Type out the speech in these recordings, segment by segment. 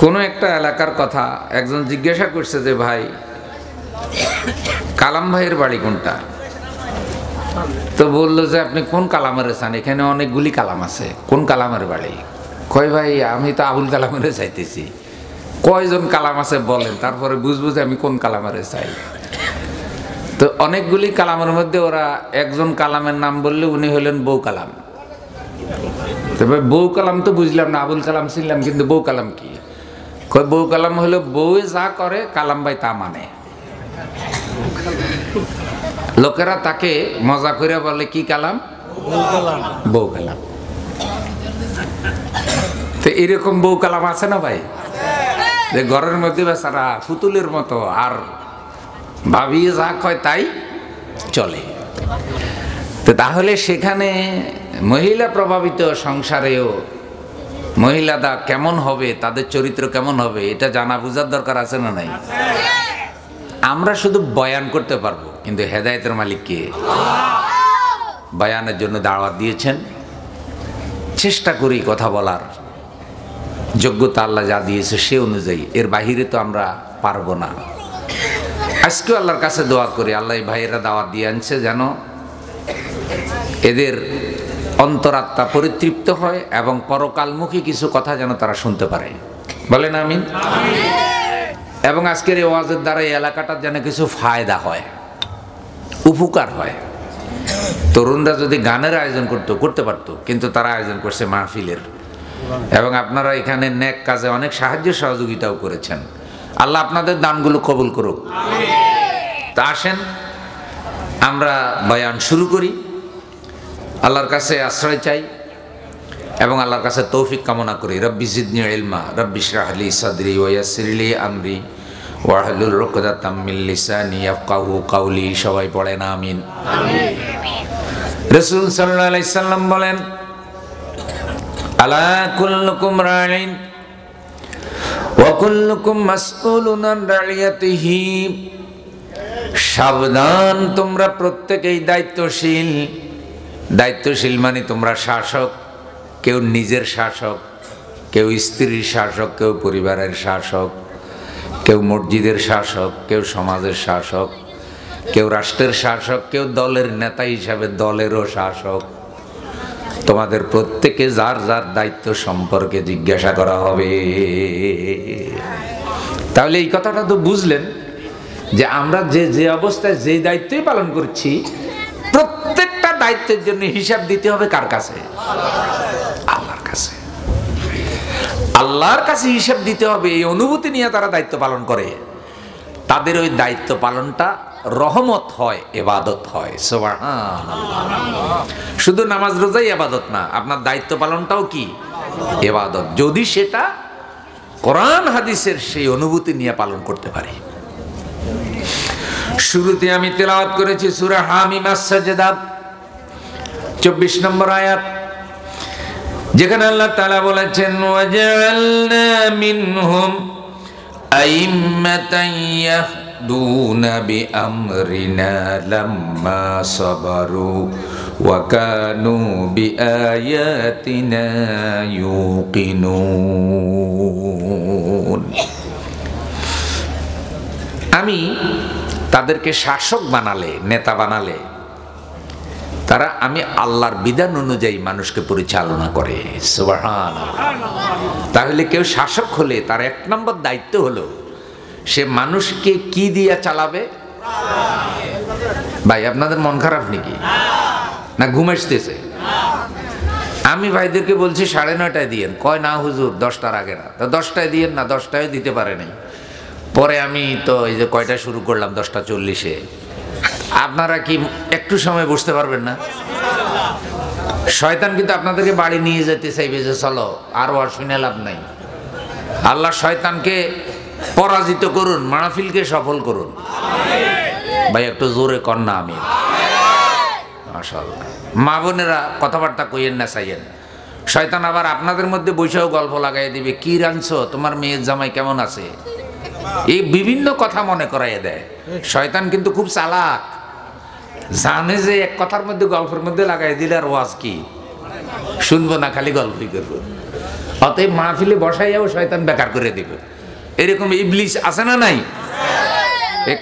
কোনো একটা এলাকার কথা একজন জিজ্ঞাসা করছে যে ভাই কালাম ভাইয়ের বাড়ি কোনটা? তো বললো যে আপনি কোন কালামের চান, এখানে অনেকগুলি কালাম আছে, কোন কালামের বাড়ি? কয় ভাই আমি তো আবুল কালামের চাইতেছি। কয়জন কালাম আছে বলেন, তারপরে বুঝবো যে আমি কোন কালামের চাই। তো অনেকগুলি কালামের মধ্যে ওরা একজন কালামের নাম বললে উনি হলেন বউ কালাম। তবে বউ কালাম তো বুঝলাম না, আবুল কালাম ছিলাম, কিন্তু বউ কালাম কি? কয় বউ কালাম হলো বউয়ে যা করে কালাম ভাই তা মানে। লোকেরা তাকে মজা করে বলে কি কালাম? বউ কালাম। তো এরকম বউ কালাম আছে না ভাই, যে ঘরের মধ্যে বেচারা পুতুলের মতো আর ভাবিয়ে যা কয় তাই চলে। তো তাহলে সেখানে মহিলা প্রভাবিত সংসারেও মহিলারা কেমন হবে, তাদের চরিত্র কেমন হবে, এটা জানা বোঝার দরকার আছে না নাই? আমরা শুধু বয়ান করতে পারবো, কিন্তু হেদায়েতের মালিক কে? বয়ানের জন্য দাওয়াত দিয়েছেন, চেষ্টা করি কথা বলার যোগ্যতা আল্লাহ যা দিয়েছে সে অনুযায়ী, এর বাহিরে তো আমরা পারবো না। আজকেও আল্লাহর কাছে দোয়া করি আল্লাহ ভাইয়েরা দাওয়াত দিয়ে আনছে যেন এদের অন্তরাত্মা পরিতৃপ্ত হয় এবং পরকালমুখী কিছু কথা যেন তারা শুনতে পারে। বলেন আমিন। এবং আজকের এই ওয়াজের দ্বারা এই এলাকাটার যেন কিছু ফায়দা হয়, উপকার হয়। তরুণরা যদি গানের আয়োজন করতে পারতো, কিন্তু তারা আয়োজন করছে মাহফিলের। এবং আপনারা এখানে নেক কাজে অনেক সাহায্য সহযোগিতাও করেছেন। আল্লাহ আপনাদের দানগুলো কবুল করুক। তা আসেন আমরা বয়ান শুরু করি। আল্লাহর কাছে আশ্রয় চাই এবং আল্লাহর কাছে তৌফিক কামনা করি। রব্বি জিদনি ইলমা, রব্বি ইশরাহ লি সাদরি ওয়া ইয়াসসির লি আমরি ওয়াহলুল উকদাতাম মিন লিসানি ইয়াফকাহু কাওলি। সবাই পড়েন আমিন। রাসূল সাল্লাল্লাহু আলাইহি সাল্লাম বলেন, আলা কুল্লুকুম রাইন ওয়া কুল্লুকুম মাসউলুন আন রাইয়াতিহি। সাবধান, তোমরা প্রত্যেকেই দায়িত্বশীল। দায়িত্বশীল মানে তোমরা শাসক, কেউ নিজের শাসক, কেউ স্ত্রীর শাসক, কেউ পরিবারের শাসক, কেউ মসজিদের শাসক, কেউ সমাজের শাসক, কেউ রাষ্ট্রের শাসক, কেউ দলের নেতা হিসাবে দলেরও শাসক। তোমাদের প্রত্যেকে যার যার দায়িত্ব সম্পর্কে জিজ্ঞাসা করা হবে। তাহলে এই কথাটা তো বুঝলেন যে আমরা যে যে অবস্থায় যে দায়িত্বই পালন করছি, প্রত্যেকটা দায়িত্বের জন্য হিসাব দিতে হবে কার কাছে? আল্লাহর কাছে। আল্লাহর কাছে হিসাব দিতে হবে। এই অনুভূতি নিয়ে তারা দায়িত্ব পালন করে, তাদের ওই দায়িত্ব পালনটা রহমত হয়, ইবাদত হয়। সুবহানাল্লাহ। শুধু নামাজ রোজাই ইবাদত না, আপনার দায়িত্ব পালনটাও কি ইবাদত, যদি সেটা কোরআন হাদিসের সেই অনুভূতি নিয়ে পালন করতে পারি। শুরুতে আমি তেলাওয়াত করেছি সূরা হামিম আস-সাজদা 24 নম্বর আয়াত, যেখানে আল্লাহ তাআলা বলেছেন, ওয়াজআলনা মিনহুম আইম্মাতান ইয়াহদুনা বিআমরিনা লাম্মা সাবারু ওয়া কানু বিআয়াতিনা ইউকিনুন। আমি তাদেরকে শাসক বানালে, নেতা বানালে, তারা আমি আল্লাহর বিধান অনুযায়ী মানুষকে পরিচালনা করে। সুবহানাল্লাহ। তাহলে কেউ শাসক হলে তার 1 নম্বর দায়িত্ব হলো সে মানুষকে কি দিয়ে চালাবে? ভাই আপনাদের মন খারাপ নাকি? না ঘুম আসতেছে? আমি ভাইদেরকে বলছি 9:30টায় দিয়েন, কয় না হুজুর 10টার আগে না। তো 10টায় দিয়েন না, 10টায় দিতে পারে নাই। পরে আমি তো এই যে কয়টা শুরু করলাম 10:40-এ। আপনারা কি একটু সময় বসতে পারবেন না? শয়তান কিন্তু আপনাদেরকে বাড়ি নিয়ে যেতে চাইবে যে চলো আর শুনে লাভ নাই। আল্লাহ শয়তানকে পরাজিত করুন, মাহফিলকে সফল করুন। ভাই একটু জোরে কর না আমিন। মাশাআল্লাহ। মা বোনেরা কথাবার্তা কইয়েন না, চাইয়েন। শয়তান আবার আপনাদের মধ্যে বৈশাখ গল্প লাগাই দিবে, কি রাঁধছো, তোমার মেয়ের জামাই কেমন আছে, এই বিভিন্ন কথা মনে করাইয়া দেয়। শয়তান কিন্তু খুব চালাক, জানে যে এক কথার মধ্যে গল্পের মধ্যে লাগাই দিলে আর ওয়াজ কি শুনবো না, খালি গল্পই করবো। অতএব মাহফিলে বসাইয়াও শয়তান বেকার করে দিবে। এরকম ইবলিস আছে না নাই?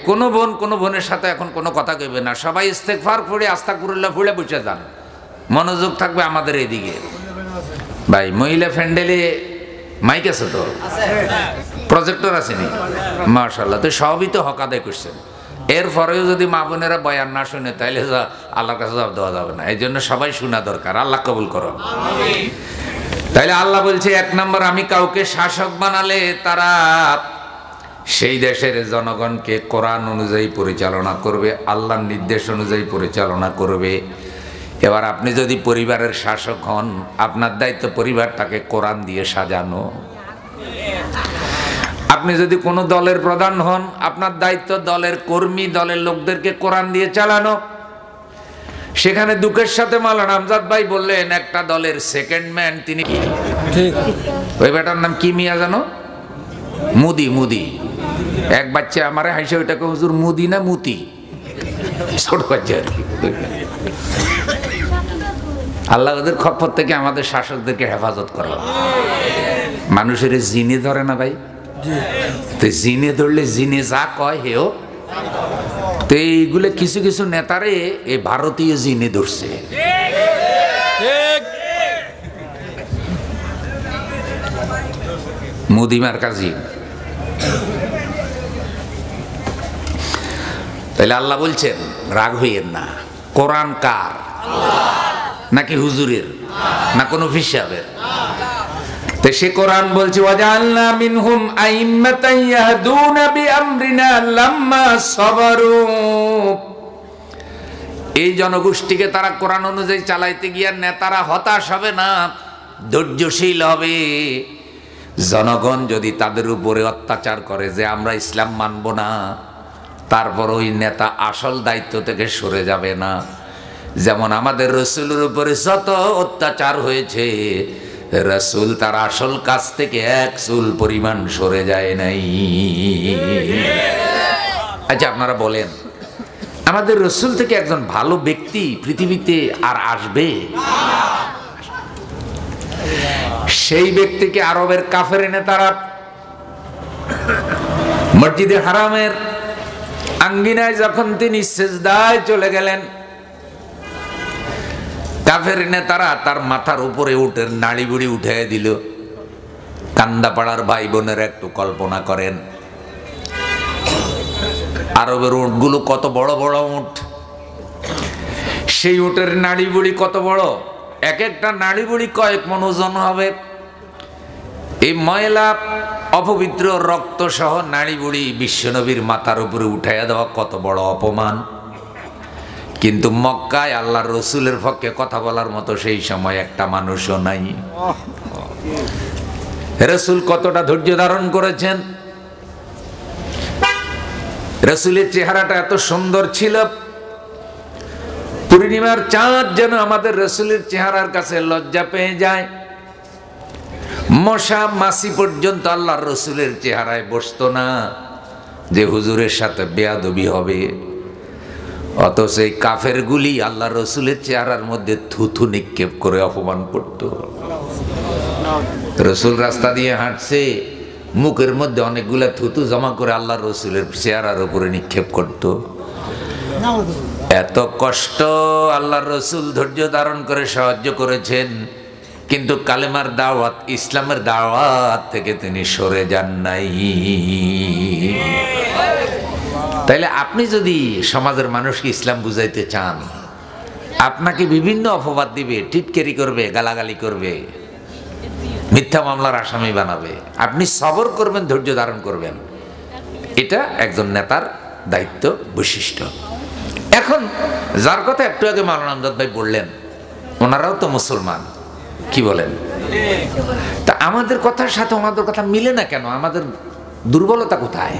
কোনো বোন কোনো বোনের সাথে এখন কোনো কথা কইবে না, সবাই ইস্তেগফার পড়ে আস্তাগফিরুল্লাহ পড়ে বসে যান, মনোযোগ থাকবে আমাদের এদিকে। ভাই মহিলা ফ্যান্ডেলে মাইক আছে তো, প্রজেক্টর আসেনি? মাশাআল্লাহ, তো সবই তো হক আদায় করছেন। এরপরেও যদি মা বোনেরা বয়ান না শুনে তাইলে আল্লাহর কাছে জবাব দেওয়া যাবে না। এই জন্য সবাই শোনা দরকার। আল্লাহ কবুল করো। তাইলে আল্লাহ বলছে, এক নম্বর, আমি কাউকে শাসক বানালে তারা সেই দেশের জনগণকে কোরআন অনুযায়ী পরিচালনা করবে, আল্লাহর নির্দেশ অনুযায়ী পরিচালনা করবে। এবার আপনি যদি পরিবারের শাসক হন, আপনার দায়িত্ব পরিবারটাকে কোরআন দিয়ে সাজানো। আপনি যদি কোনো দলের প্রধান হন, আপনার দায়িত্ব দলের কর্মী, দলের লোকদেরকে কোরআন দিয়ে চালানো। সেখানে দুঃখের সাথে মাওলানা আমজাদ ভাই বললেন, একটা দলের সেকেন্ড ম্যান তিনি কি, ওই বেটার নাম কি মিয়া জানো? মুদি। মুদি। এক বাচ্চা আমারে হাসে ওইটাকে, হুজুর মুদি না মুতি, ছোট বাচ্চা আর কি। আল্লাহ ওদের খপ্পর থেকে আমাদের শাসকদেরকে হেফাজত করা। মানুষের জিনে ধরে না ভাই, তো জিনে ধরলে জিনে যা কয় হেও। তো এইগুলো কিছু কিছু নেতারে এই ভারতীয় জিনে ধরছে। মুদিমার কাজী। তাহলে আল্লাহ বলছেন, রাগ হইয়েন না। কোরআন কার? নাকি হুজুরের? না কোনো হিসাবের? তো সে কোরআন বলছে, ওয়াজআলনা মিনহুম আইম্মাতান ইয়াহদুনা বিআমরিনা লাম্মা সাবারু। এই জনগোষ্ঠীকে তারা কোরআন অনুযায়ী চালাইতে গিয়ে নেতারা হতাশ হবে না, ধৈর্যশীল হবে। জনগণ যদি তাদের উপরে অত্যাচার করে যে আমরা ইসলাম মানব না, তারপর ওই নেতা আসল দায়িত্ব থেকে সরে যাবে না। যেমন আমাদের রসুলের উপরে যত অত্যাচার হয়েছে, রসুল তার আসল কাজ থেকে এক চুল পরিমাণ সরে যায় নাই। আচ্ছা আপনারা বলেন, আমাদের রসুল থেকে একজন ভালো ব্যক্তি পৃথিবীতে আর আসবে? সেই ব্যক্তিকে আরবের কাফের নেতারা মসজিদে হারামের আঙ্গিনায় যখন তিনি সিজদায় চলে গেলেন, কাফের নেতারা তার মাথার উপরে উটের নাড়ি বুড়ি উঠে দিল। কান্দাপাড়ার ভাই বোনের একটু কল্পনা করেন, আরবের উটগুলো কত বড় বড় উট, সেই উটের নাড়ি বুড়ি কত বড়, এক একটা নাড়ি বুড়ি কয়েক মণ ওজন হবে। এই ময়লা অপবিত্র রক্ত সহ নাড়ি বুড়ি বিশ্বনবীর মাথার উপরে উঠাইয়া দেওয়া কত বড় অপমান। কিন্তু মক্কায় আল্লাহর রসুলের পক্ষে কথা বলার মতো সেই সময় একটা মানুষও নাই। রসুল কতটা ধৈর্য ধারণ করেছেন। রসুলের চেহারাটা এত সুন্দর ছিল, পূর্ণিমার চাঁদ যেন আমাদের রসুলের চেহারার কাছে লজ্জা পেয়ে যায়। মশা মাছি পর্যন্ত আল্লাহর রসুলের চেহারায় বসতো না যে হুজুরের সাথে বেয়াদবি হবে। অথচ এই কাফের গুলি আল্লাহ রসুলের চেহারার মধ্যে থুথু নিক্ষেপ করে অপমান করত। রসুল রাস্তা দিয়ে হাঁটছে, মুখের মধ্যে অনেকগুলা থুতু জমা করে আল্লাহ রসুলের চেহারার উপরে নিক্ষেপ করত। এত কষ্ট আল্লাহর রসুল ধৈর্য ধারণ করে সাহায্য করেছেন, কিন্তু কালেমার দাওয়াত, ইসলামের দাওয়াত থেকে তিনি সরে যান নাই। তাইলে আপনি যদি সমাজের মানুষকে ইসলাম বুঝাইতে চান, আপনাকে বিভিন্ন অপবাদ দিবে, টিটকারি করবে, গালাগালি করবে, মিথ্যা মামলার আসামি বানাবে। আপনি সবর করবেন, ধৈর্য ধারণ করবেন। এটা একজন নেতার দায়িত্ব, বৈশিষ্ট্য। এখন যার কথা একটু আগে মাওলানা আমজাদ ভাই বললেন, ওনারাও তো মুসলমান, কি বলেন? তা আমাদের কথার সাথে ওনাদের কথা মিলে না কেন? আমাদের দুর্বলতা কোথায়?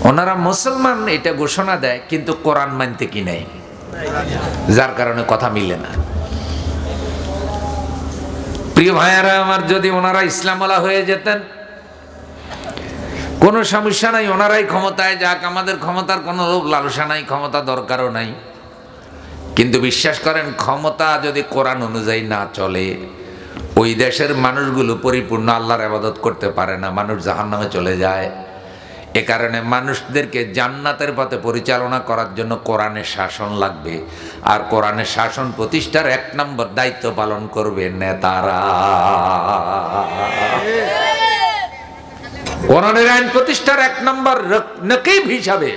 ওনারা মুসলমান এটা ঘোষণা দেয়, কিন্তু কোরআন মানতে কি নেই, যার কারণে কথা মিলে না। প্রিয় ভাইয়ারা আমার, যদি ওনারা ইসলামওয়ালা হয়ে যেতেন কোনো সমস্যা নাই, ওনারাই ক্ষমতায় যাক, আমাদের ক্ষমতার কোনো লোভ লালসা নাই, ক্ষমতা দরকারও নাই। কিন্তু বিশ্বাস করেন, ক্ষমতা যদি কোরআন অনুযায়ী না চলে, ওই দেশের মানুষগুলো পরিপূর্ণ আল্লাহর ইবাদত করতে পারে না, মানুষ জাহান্নামে চলে যায়। এ কারণে মানুষদেরকে জান্নাতের পথে পরিচালনা করার জন্য কোরআনের শাসন লাগবে। আর কোরআনের শাসন প্রতিষ্ঠার 1 নম্বর দায়িত্ব পালন করবে নেতারা। কোরআনের আইন প্রতিষ্ঠার 1 নম্বর নকিব হিসাবে,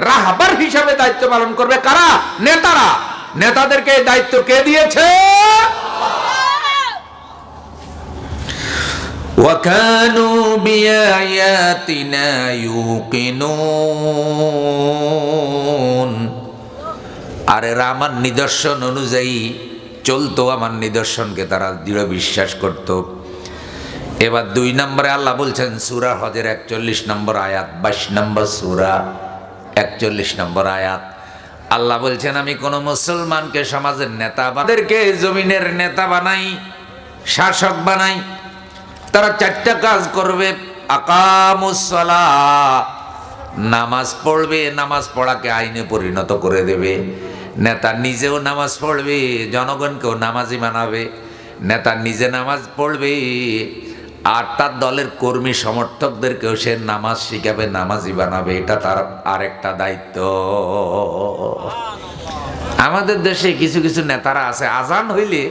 রাহবার হিসাবে দায়িত্ব পালন করবে কারা? নেতারা। নেতাদেরকে এই দায়িত্ব কে দিয়েছে? وَكَانُوا بِآيَاتِنَا يُوقِنُونَ। আর এরা আমার নিদর্শন অনুযায়ী চলতো, আমার নিদর্শনকে তারা দৃঢ় বিশ্বাস করত। এবার 2 নম্বরে আল্লাহ বলছেন সূরা হজের 41 নম্বর আয়াত, 22 নম্বর সূরা 41 নম্বর আয়াত। আল্লাহ বলছেন আমি কোন মুসলমানকে সমাজের নেতা বাদেরকে জমিনের নেতা বানাই, শাসক বানাই। তারা 4টা কাজ করবে। আকামুস সালাহ, নামাজ পড়বে, নামাজ পড়াকে আইনে পরিণত করে দেবে। নেতা নিজেও নামাজ পড়বে, জনগণকেও নামাজি বানাবে। নেতা নিজে নামাজ পড়বে আর তার দলের কর্মী সমর্থকদেরকেও সে নামাজ শিখাবে, নামাজি বানাবে। এটা তার আরেকটা দায়িত্ব। আমাদের দেশে কিছু কিছু নেতারা আছে, আজান হইলে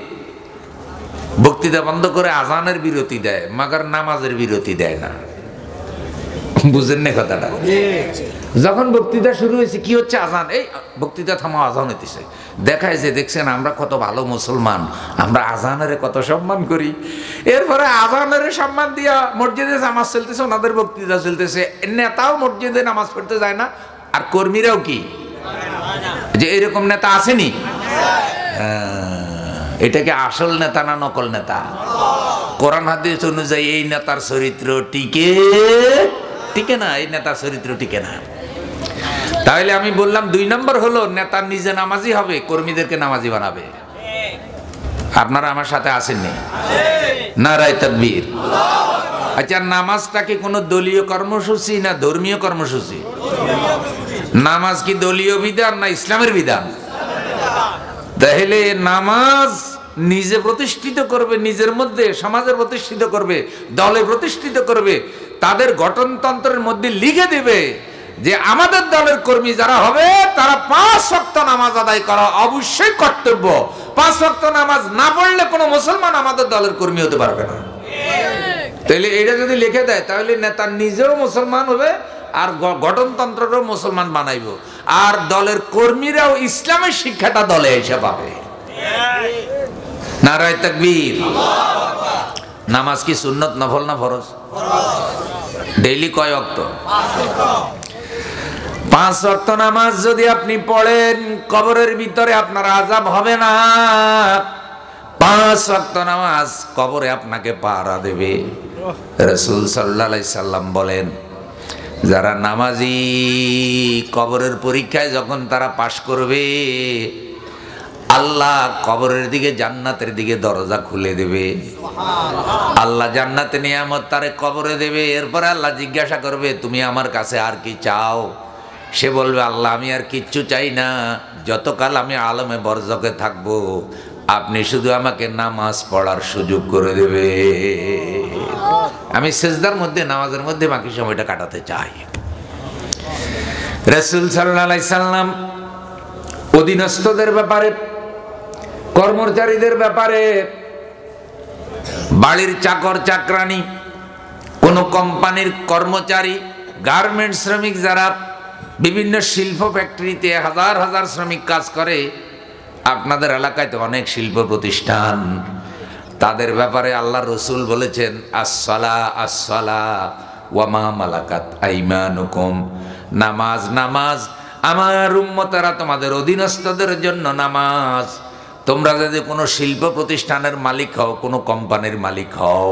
বক্তৃতা বন্ধ করে আজানের বিরতি দেয়, মাগার নামাজের বিরতি দেয় না। বুঝেন না কথাটা? যখন বক্তৃতা শুরু হয়েছে, কি হচ্ছে? আজান। এই বক্তৃতা থামা, আজান হইতেছে। দেখায় যে দেখছেন আমরা কত ভালো মুসলমান, আমরা আজানের কত সম্মান করি। এরপরে আজানের সম্মান দিয়া মসজিদে নামাজ চলতেছে, ওনাদের বক্তৃতা চলতেছে। নেতাও মসজিদে নামাজ পড়তে যায় না, আর কর্মীরাও কি যে এরকম নেতা আসেনি? এটাকে আসল নেতা না নকল নেতা? কোরআন হাদিস অনুযায়ী এই নেতার চরিত্র টিকে না, এই নেতার চরিত্র টিকে না। তাহলে আমি বললাম 2 নম্বর হলো নেতা নিজে নামাজি হবে, কর্মীদেরকে নামাজি বানাবে। আপনারা আমার সাথে আসেননি? নারায়ে তাকবীর। আচ্ছা, নামাজটা কি কোনো দলীয় কর্মসূচি না ধর্মীয় কর্মসূচি? নামাজ কি দলীয় বিধান না ইসলামের বিধান? তাহলে নামাজ নিজে প্রতিষ্ঠিত করবে, নিজের মধ্যে সমাজে প্রতিষ্ঠিত করবে, দলে প্রতিষ্ঠিত করবে। তাদের গঠনতন্ত্রের মধ্যে লিখে দেবে যে আমাদের দলের কর্মী যারা হবে তারা 5 ওয়াক্ত নামাজ আদায় করা অবশ্যই কর্তব্য। 5 ওয়াক্ত নামাজ না পড়লে কোনো মুসলমান আমাদের দলের কর্মী হতে পারবে না। তাহলে এটা যদি লিখে দেয়, তাহলে নেতা নিজেও মুসলমান হবে আর গঠনতন্ত্রও মুসলমান বানাইব, আর দলের কর্মীরাও ইসলামের শিক্ষাটা দলে এসে পাবে। নারায়ে তাকবীর। নামাজ কি সুন্নত, নফল না ফরজ? ডেইলি কয় ওয়াক্ত? 5 ওয়াক্ত নামাজ যদি আপনি পড়েন, কবরের ভিতরে আপনার আযাব হবে না। 5 ওয়াক্ত নামাজ কবরে আপনাকে পাহারা দেবে। রাসূল সাল্লাল্লাহু আলাইহি সাল্লাম বলেন, যারা নামাজি কবরের পরীক্ষায় যখন তারা পাশ করবে, আল্লাহ কবরের দিকে, জান্নাতের দিকে দরজা খুলে দেবে। আল্লাহ জান্নাতে নিয়ামত তারে কবরে দেবে। এরপরে আল্লাহ জিজ্ঞাসা করবে, তুমি আমার কাছে আর কি চাও? সে বলবে, আল্লাহ আমি আর কিচ্ছু চাই না, যতকাল আমি আলমে বরজকে থাকবো আপনি শুধু আমাকে নামাজ পড়ার সুযোগ করে দেবে। আমি সিজদার মধ্যে, নামাজের মধ্যে বাকি সময়টা কাটাতে চাই। রাসূল সাল্লাল্লাহু আলাইহি সাল্লাম অধীনস্থদের ব্যাপারে, কর্মচারীদের ব্যাপারে, বাড়ির চাকর চাকরানি, কোন কোম্পানির কর্মচারী, গার্মেন্টস শ্রমিক, যারা বিভিন্ন শিল্প ফ্যাক্টরিতে হাজার হাজার শ্রমিক কাজ করে, আপনাদের এলাকায় তো অনেক শিল্প প্রতিষ্ঠান, তাদের ব্যাপারে আল্লাহ রসুল বলেছেন, আসসালা আসসালা ওয়া মা মালাকাত আইমানুকুম। নামাজ নামাজ, আমার উম্মতেরা তোমাদের অধীনস্থদের জন্য নামাজ। তোমরা যদি কোনো শিল্প প্রতিষ্ঠানের মালিক হও, কোনো কোম্পানির মালিক হও,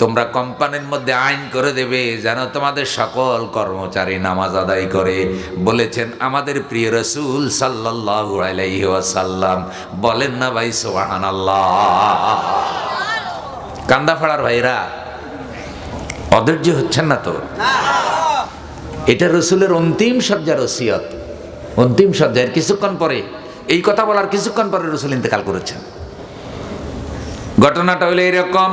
তোমরা কোম্পানির মধ্যে আইন করে দেবে যেন তোমাদের সকল কর্মচারী নামাজ আদায় করে। বলেছেন আমাদের প্রিয় রাসূল সাল্লাল্লাহু আলাইহি ওয়াসাল্লাম। বলেন না ভাই সুবহানাল্লাহ? কান্দাফাড়ার ভাইরা অধৈর্য হচ্ছেন না তো? এটা রসুলের অন্তিম সজ্জার ওসিয়ত, অন্তিম সজ্জার কিছুক্ষণ পরে, এই কথা বলার কিছুক্ষণ পরে রসুল ইন্তেকাল করেছেন। ঘটনাটা হলো এরকম,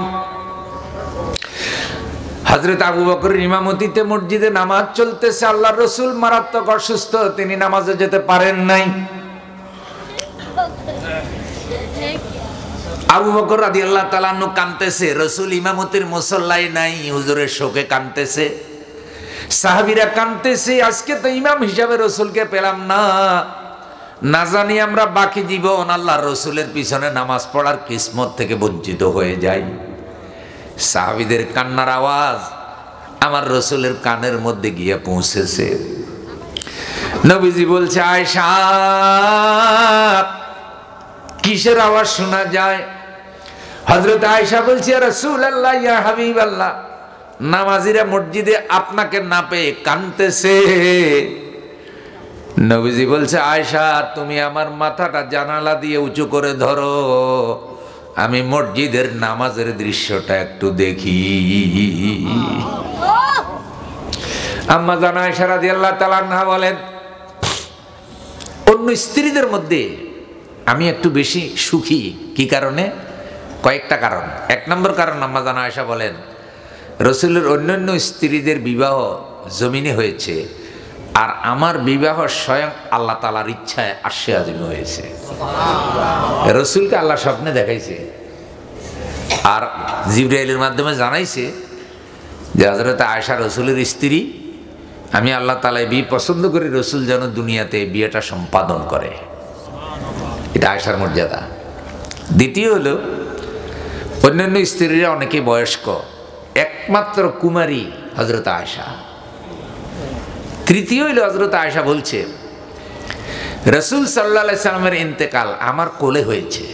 হযরত আবু বকরের ইমামতিতে মসজিদে নামাজ চলতেছে, আল্লাহর রাসূল মারাত্মক অসুস্থ, তিনি নামাজে যেতে পারেন নাই। আবু বকর রাদিয়াল্লাহু তাআলা আনহু কাঁদতেছে, রাসূল ইমামতির মুসল্লায় নাই, হুজুরের শোকে কাঁদতেছে, সাহাবীরা কাঁদতেছে, আজকে তো ইমাম হিসাবে রাসূলকে পেলাম না, না জানি আমরা বাকি জীবন আল্লাহর রাসূলের পিছনে নামাজ পড়ার কিসমত থেকে বঞ্চিত হয়ে যাই। সাহাবীদের কান্নার আওয়াজ আমার রাসূলের কানের মধ্যে গিয়ে পৌঁছেছে। নবীজি বলছে, আয়েশা কিসের আওয়াজ শোনা যায়? হযরত আয়েশা বলছে, ইয়া রাসূলুল্লাহ, ইয়া হাবিবাল্লাহ, নামাজিরা মসজিদে আপনাকে না পেয়ে কাঁদতেছে। নবীজি বলছে, আয়েশা তুমি আমার মাথাটা জানালা দিয়ে উঁচু করে ধরো, আমি মসজিদের নামাজের দৃশ্যটা একটু দেখি। আম্মা জান আয়েশা রাদিয়াল্লাহু তাআলা আনহা বলেন, অন্য স্ত্রীদের মধ্যে আমি একটু বেশি সুখী। কি কারণে? কয়েকটা কারণ। এক নম্বর কারণ, আম্মা জান আয়েশা বলেন, রাসূলের অন্যান্য স্ত্রীদের বিবাহ জমিনে হয়েছে, আর আমার বিবাহ স্বয়ং আল্লাহ তাআলার ইচ্ছায় আরশে আজিমে হয়েছে। রাসূলকে আল্লাহ স্বপ্নে দেখাইছে আর জিবরাইলের মাধ্যমে জানাইছে যে হযরত আয়েশা রাসূলের স্ত্রী, আমি আল্লাহ তাআলা বিয়ে পছন্দ করি, রাসূল যেন দুনিয়াতে বিয়েটা সম্পাদন করে। এটা আয়েশার মর্যাদা। দ্বিতীয় হলো, অন্যান্য স্ত্রীরা অনেকে বয়স্ক, একমাত্র কুমারী হযরত আয়েশা। তৃতীয় হলো, হযরত আয়েশা বলছে, রাসূল সাল্লাল্লাহু আলাইহি সাল্লামের ইন্তেকাল আমার কোলে হয়েছে।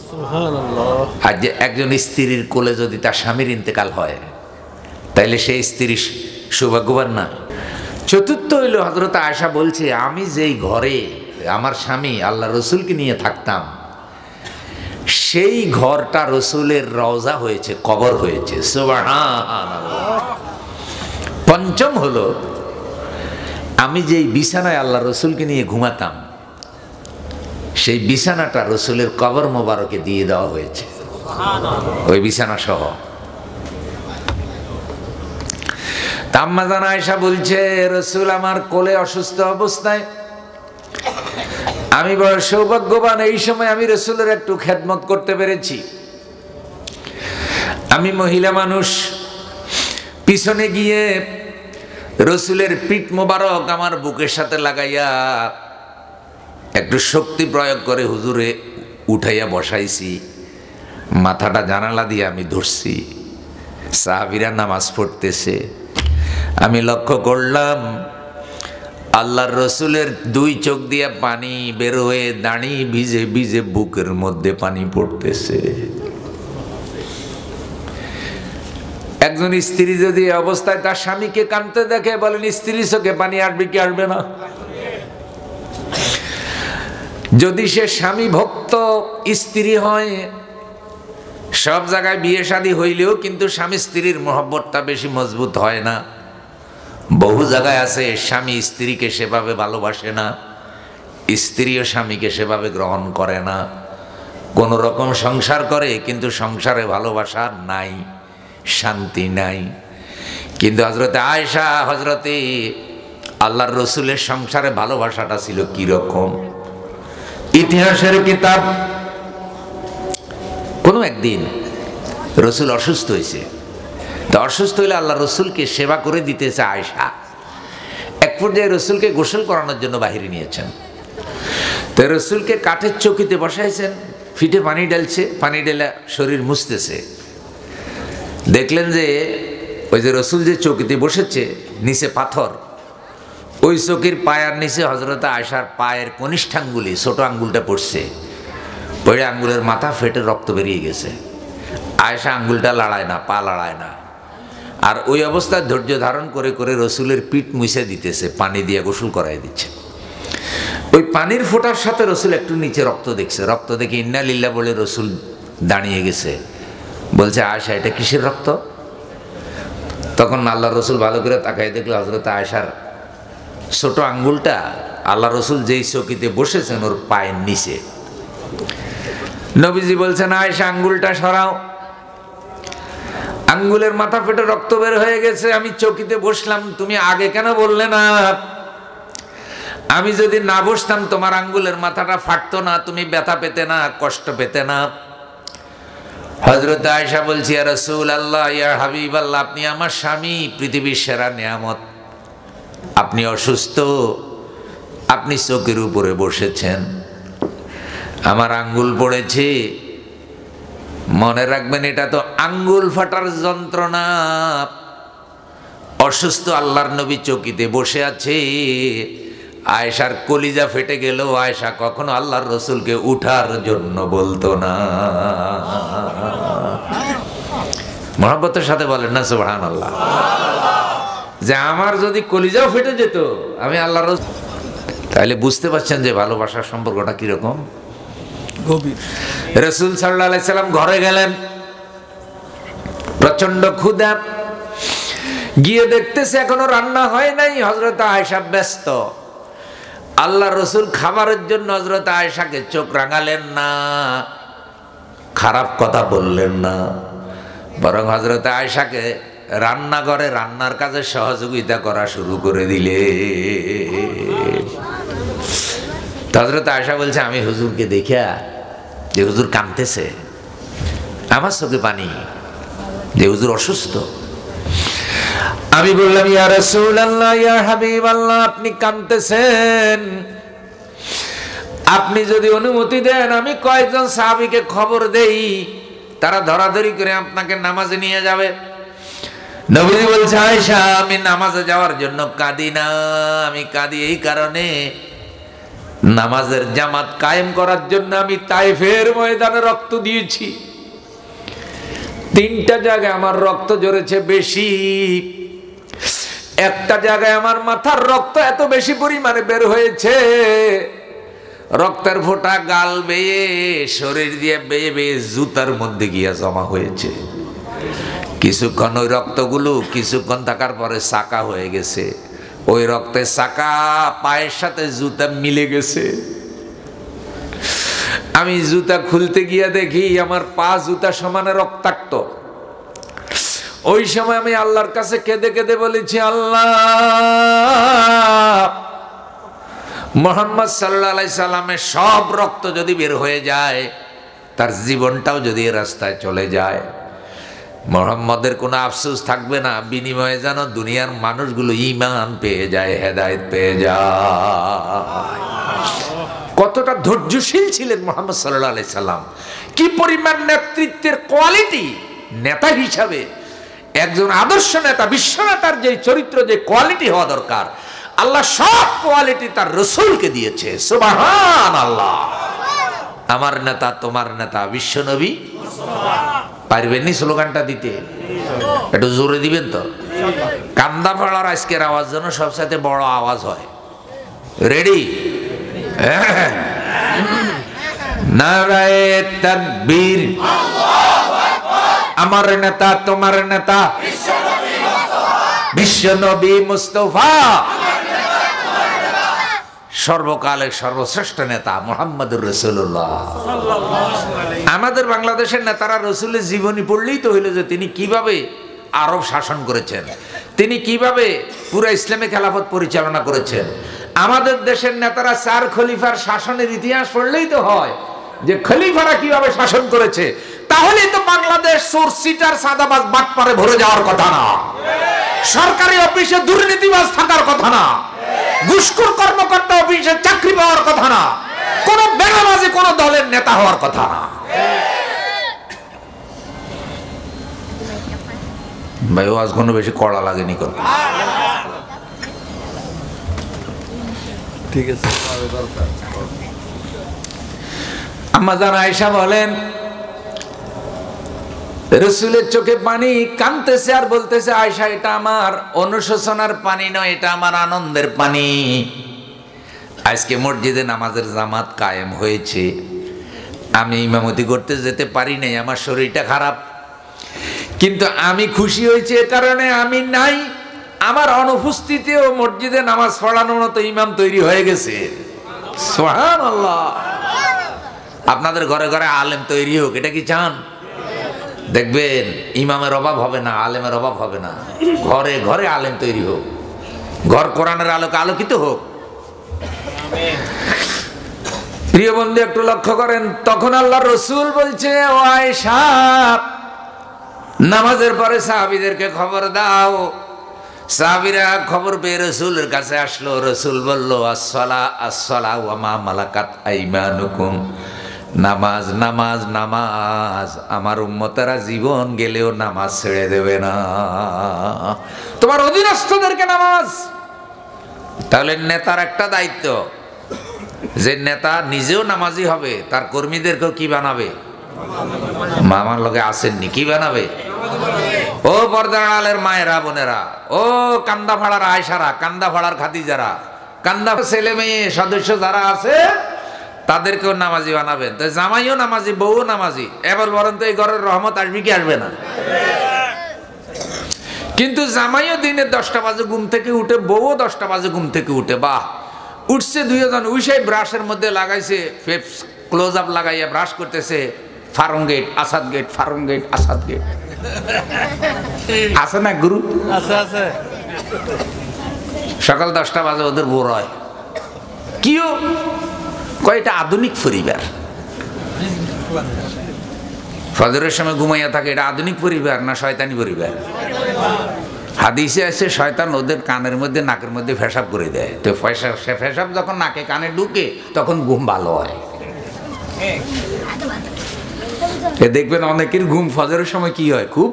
সুবহানাল্লাহ। আর যে একজন স্ত্রীর কোলে যদি তার স্বামীর ইন্তেকাল হয়, তাইলে সেই স্ত্রী সৌভাগ্যবান না? চতুর্থ হইল, হযরত আয়েশা বলছে, আমি যেই ঘরে আমার স্বামী আল্লাহ রসুলকে নিয়ে থাকতাম, সেই ঘরটা রসুলের রওজা হয়েছে, কবর হয়েছে। সুবহানাল্লাহ। পঞ্চম হলো, আমি যেই বিছানায় আল্লাহ রসুলকে নিয়ে ঘুমাতাম, সেই বিছানাটা রসুলের কবর মোবারকে দিয়ে দেওয়া হয়েছে, ওই বিছানা সহ। আম্মা জান আয়েশা বলছে, রসুল আমার কোলে অসুস্থ অবস্থায়, আমি বড় সৌভাগ্যবান, এই সময় আমি রসুলের একটু খেদমত করতে পেরেছি। আমি মহিলা মানুষ, পিছনে গিয়ে রসুলের পিঠ মোবারক আমার বুকের সাথে লাগাইয়া একটু শক্তি প্রয়োগ করে হুজুরে উঠাইয়া বসাইছি, মাথাটা জানালা দিয়ে আমি ধরছি, সাহাবীরা নামাজ পড়তেছে, আমি লক্ষ্য করলাম আল্লাহর রসুলের দুই চোখ দিয়ে পানি বের হয়ে দাঁড়িয়ে ভিজে ভিজে বুকের মধ্যে পানি পড়তেছে। একজন স্ত্রী যদি অবস্থায় তার স্বামীকে কাঁদতে দেখে, বলেন স্ত্রী চোখে পানি আসবে কি আসবে না? যদি সে স্বামী ভক্ত স্ত্রী হয়, সব জায়গায় বিয়ে শাদী হইলেও কিন্তু স্বামী স্ত্রীর মহব্বতটা বেশি মজবুত হয় না। বহু জায়গায় আছে স্বামী স্ত্রীকে সেভাবে ভালোবাসে না, স্ত্রীও স্বামীকে সেভাবে গ্রহণ করে না, কোন রকম সংসার করে কিন্তু সংসারে ভালোবাসা নাই, শান্তি নাই। কিন্তু হযরতে আয়েশা, হযরতে আল্লাহর রসুলের সংসারে ভালোবাসাটা ছিল কি রকম? ইতিহাসের কিতাব, কোনো একদিন রসুল অসুস্থ হয়েছে, তো অসুস্থ হইলে আল্লাহ রসুলকে সেবা করে দিতেছে আয়েশা। এক পর্যায়ে রসুলকে গোসল করানোর জন্য বাহিরে নিয়েছেন, তো রসুলকে কাঠের চৌকিতে বসাইছেন, ফিটে পানি ঢালছে, পানি ঢেলে শরীর মুছতেছে। দেখলেন যে ওই যে রসুল যে চৌকিতে বসেছে, নিচে পাথর, ওই চৌকির পায়ের নিচে হযরত আয়েশার পায়ের কনিষ্ঠাঙ্গুলি, ছোট আঙ্গুলটা পড়ছে, পড়ে আঙ্গুলের মাথা ফেটে রক্ত বেরিয়ে গেছে। আয়েশা আঙ্গুলটা লাড়ায় না, পা লাড়ায় না, আর ওই অবস্থায় ধৈর্য ধারণ করে করে রসুলের পিঠ মুছে দিতেছে, পানি দিয়ে গোসল করাই দিচ্ছে। ওই পানির ফোঁটার সাথে রসুল একটু নিচে রক্ত দেখছে, রক্ত দেখে ইন্না লিল্লাহ বলে রসুল দাঁড়িয়ে গেছে, বলছে আয়েশা এটা কিসের রক্ত? তখন আল্লাহ রসুল ভালো করে তাকাই দেখলো হযরত আয়েশার ছোট আঙ্গুলটা আল্লাহ রসুল যেই চৌকিতে বসেছেন ওর পায়ের নিচে। নবীজি বলছেন আয়েশা আঙ্গুলটা সরাও। আঙ্গুলের মাথা ফেটে রক্ত বের হয়ে গেছে। আমি চৌকিতে বসলাম, তুমি আগে কেন বললে না? আমি যদি না বসতাম তোমার আঙ্গুলের মাথাটা ফাটতো না, তুমি ব্যথা পেতে না, কষ্ট পেতে না। হযরত আয়েশা বলছি, ইয়া রাসূলুল্লাহ, ইয়া হাবিবাল্লাহ, আপনি আমার স্বামী, পৃথিবীর সেরা নিয়ামত, আপনি অসুস্থ, আপনি চৌকির উপরে বসেছেন, আমার আঙ্গুল পড়েছে, মনে রাখবেন এটা তো আঙ্গুল ফাটার যন্ত্রণা। অসুস্থ আল্লাহর নবী চৌকিতে বসে আছে। আয়েশার কলিজা ফেটে গেল। আয়েশা কখনো আল্লাহর রসুলকে উঠার জন্য বলতো না। মহব্বতের সাথে বলেন না সুবহানাল্লাহ। যে আমার যদি কলিজাও ফেটে যেত, আমি আল্লাহর রসুল, তাহলে বুঝতে পারছেন যে ভালোবাসার সম্পর্কটা কিরকম গভীর। রাসূল সাল্লাল্লাহু আলাইহি সাল্লাম ঘরে গেলেন, প্রচন্ড ক্ষুধা, গিয়ে দেখতেছে এখনো রান্না হয় নাই। হযরত আয়েশা ব্যস্ত। আল্লাহ রসুল খাবারের জন্য হযরত আয়েশাকে চোখ রাঙালেন না, খারাপ কথা বললেন না, বরং হযরত আয়েশাকে রান্নাঘরে রান্নার কাজে সহযোগিতা করা শুরু করে দিলে। হযরত আয়েশা বলছে, আমি হুজুরকে দেখিয়া যে হুজুর কাঁদতেছে, আমার চোখে পানি, যে হুজুর অসুস্থ। আমি বললাম, ইয়া রাসূলুল্লাহ, ইয়া হাবিবাল্লাহ, আপনি কাঁদতেছেন, আপনি যদি অনুমতি দেন আমি কয়েকজন সাহাবীকে খবর দেই, তারা ধরাধরি করে আপনাকে নামাজে নিয়ে যাবে। নবী বলছে, আয়েশা, আমি নামাজে যাওয়ার জন্য কাঁদি না, আমি কাঁদি এই কারণে, নামাজের জামাত কায়েম করার জন্য আমি তায়েফের ময়দানে রক্ত দিয়েছি। 3টা জায়গায় আমার রক্ত ঝরেছে বেশি। একটা জায়গায় আমার মাথার রক্ত এত বেশি পরিমাণে বের হয়েছে, রক্তের ফোঁটা গাল বেয়ে, শরীর দিয়ে বেয়ে বেয়ে জুতার মধ্যে গিয়া জমা হয়েছে। কিছুক্ষণ ওই রক্তগুলো কিছুক্ষণ থাকার পরে চাকা হয়ে গেছে। ওই রক্তের চাকা পায়ের সাথে জুতা মিলে গেছে। আমি জুতা খুলতে গিয়া দেখি আমার পা জুতা সমানে রক্তাক্ত। ওই সময় আমি আল্লাহর কাছে কেঁদে কেঁদে বলেছি, আল্লাহ, মুহাম্মদ সাল্লাল্লাহু আলাইহি সাল্লামের সব রক্ত যদি বের হয়ে যায়, তার জীবনটাও যদি এই রাস্তায় চলে যায়, মুহাম্মদের কোনো আফসোস থাকবে না, বিনিময়ে যেন দুনিয়ার মানুষগুলো ঈমান পেয়ে যায়, হেদায়েত পেয়ে যায়। কতটা ধৈর্যশীল ছিলেন মুহাম্মদ সাল্লাল্লাহু আলাইহি সাল্লাম, কি পরিমাণ নেতৃত্বের কোয়ালিটি। নেতা হিসাবে একজন আদর্শ নেতা, বিশ্ব নেতার যে চরিত্র, যে কোয়ালিটি হওয়া দরকার, আল্লাহ সব কোয়ালিটি তার রাসূলকে দিয়েছে। সুবহানাল্লাহ। আমার নেতা, তোমার নেতা বিশ্ব নবী। পারবেন নি স্লোগানটা দিতে? একটু জোরে দিবেন তো। কান্দা ফাড়ার আজকের আওয়াজ যেন সবসাথে বড় আওয়াজ হয়। রেডি? নারায়ে তাকবীর, আমার নেতা, তোমার নেতা বিশ্ব নবী মুস্তাফা, সর্বকালের সর্বশ্রেষ্ঠ নেতা মুহাম্মদুর রাসূলুল্লাহ। আমাদের বাংলাদেশের নেতারা রাসূলের জীবনী পড়লেই তো হইলো যে তিনি কিভাবে আরব শাসন করেছেন, তিনি কিভাবে পুরো ইসলামী খেলাফত পরিচালনা করেছেন। আমাদের দেশের নেতারা 4 খলিফার শাসনের ইতিহাস পড়লেই তো হয় যে খলিফারা কিভাবে শাসন করেছে। তাহলে তো বাংলাদেশ চোর, সিটার, সাদাবাজ, বাটপারে ভরে যাওয়ার কথা না, সরকারি অফিসে দুর্নীতিবাজ থাকার কথা না, ঘুষখোর কর্মকর্তা অফিসে চাকরি পাওয়ার কথা না, কোন বেনামাজি কোন দলের নেতা হওয়ার কথা না। ভাই ওয়াজ কোনো বেশি কড়া লাগেনি কোন? ঠিক আছে। আম্মা জান আয়েশা বলেন, রাসূলের চোখে পানি, কাঁদতেছে আর বলতেছে, আয়েশা, এটা আমার অনুশোচনার পানি নয়, এটা আমার আনন্দের পানি। আজকে মসজিদে নামাজের জামাত কায়েম হয়েছে, আমি ইমামতি করতে যেতে পারি নাই, আমার শরীরটা খারাপ, কিন্তু আমি খুশি হয়েছি এ কারণে আমি নাই, আমার অনুপস্থিতিও মসজিদে নামাজ পড়ানোর মতো ইমাম তৈরি হয়ে গেছে। সুবহানাল্লাহ। আপনাদের ঘরে ঘরে আলেম তৈরি হোক, এটা কি চান? দেখবেন ইমামের অভাব হবে না, আলেমের অভাব হবে না। ঘরে ঘরে আলেম তৈরি হোক, ঘর কোরআনের আলোকে আলোকিত হোক। প্রিয় বন্ধু একটু লক্ষ্য করেন, তখন আল্লাহ রসুল বলছে, ও আয়েশা নামাজের পরে সাহাবীদেরকে খবর দাও। সাহাবীরা খবর পেয়ে রসুলের কাছে আসলো। রসুল বলল, আসসালা আসসালা ওয়া মা মালাকাত আইমানুকুম, নামাজ নামাজ নামাজ, আমার উম্মতেরা জীবন গেলেও নামাজ ছেড়ে দেবে না, তোমার অধীনস্থদেরকে নামাজ। তাহলে নেতার একটা দায়িত্ব, যে নেতা নিজেও নামাজি হবে, তার কর্মীদেরকেও কি বানাবে? মামার লগে আসেননি, কি বানাবে? ও পর্দার আলের মায়েরা বোনেরা, ও কান্দা ভাড়ার আয়সারা, কান্দা ভাড়ার খাদিজারা, কান্দা ছেলে মেয়ে সদস্য যারা আছে তাদেরকেও নামাজি বানাবেন। তো জামাইও নামাজি, বউও নামাজি। এবার বলেন তো এই ঘরের রহমত আসবে কি আসবে না? কিন্তু জামাইও দিনে 10টা বাজে ঘুম থেকে উঠে, বউও 10টা বাজে ঘুম থেকে উঠে। বাহ, উঠছে দুইজন, উইসাই ব্রাশের মধ্যে লাগাইছে, ফেপস ক্লোজ আপ লাগাইয়া ব্রাশ করতেছে, Farmgate Asad gate, Farmgate Asad gate. আছে না গুরু? আছে আছে। সকাল 10টা বাজে ওদের বোর হয়, কিও কয়টা আধুনিক পরিবার, ফজরের সময় ঘুমাইয়া থাকে, এটা আধুনিক পরিবার না শয়তানি পরিবার? হাদিসে আছে শয়তান ওদের কানের মধ্যে নাকের মধ্যে ফেসাব করে দেয়। তো ফেসাব যখন নাকে কানে ঢুকে তখন ঘুম ভালো হয়। দেখবেন অনেকের ঘুম ফজরের সময় কি হয়, খুব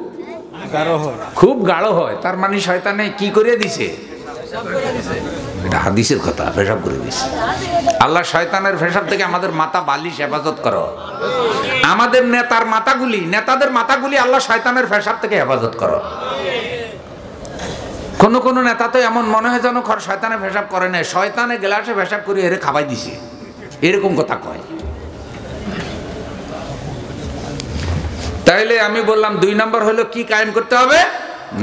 খুব গাঢ় হয়। তার মানে শয়তানে কি করে দিছে? এটা হাদিসের কথা, ফেসাব করে দিছে। আল্লাহ শয়তানের ফেসাব থেকে আমাদের মাথা বালিশ হেফাজত করো। আমাদের নেতার মাথাগুলি, নেতাদের মাথাগুলি আল্লাহ শয়তানের ফেসাব থেকে হেফাজত করো। কোন কোন নেতা তো এমন মনে হয় যেন শয়তানে ফেসাব করে না, শয়তানে গ্লাসে ফেসাব করে এরে খাবাই দিছে, এরকম কথা কয়। তাইলে আমি বললাম 2 নম্বর হলো কি কায়েম করতে হবে?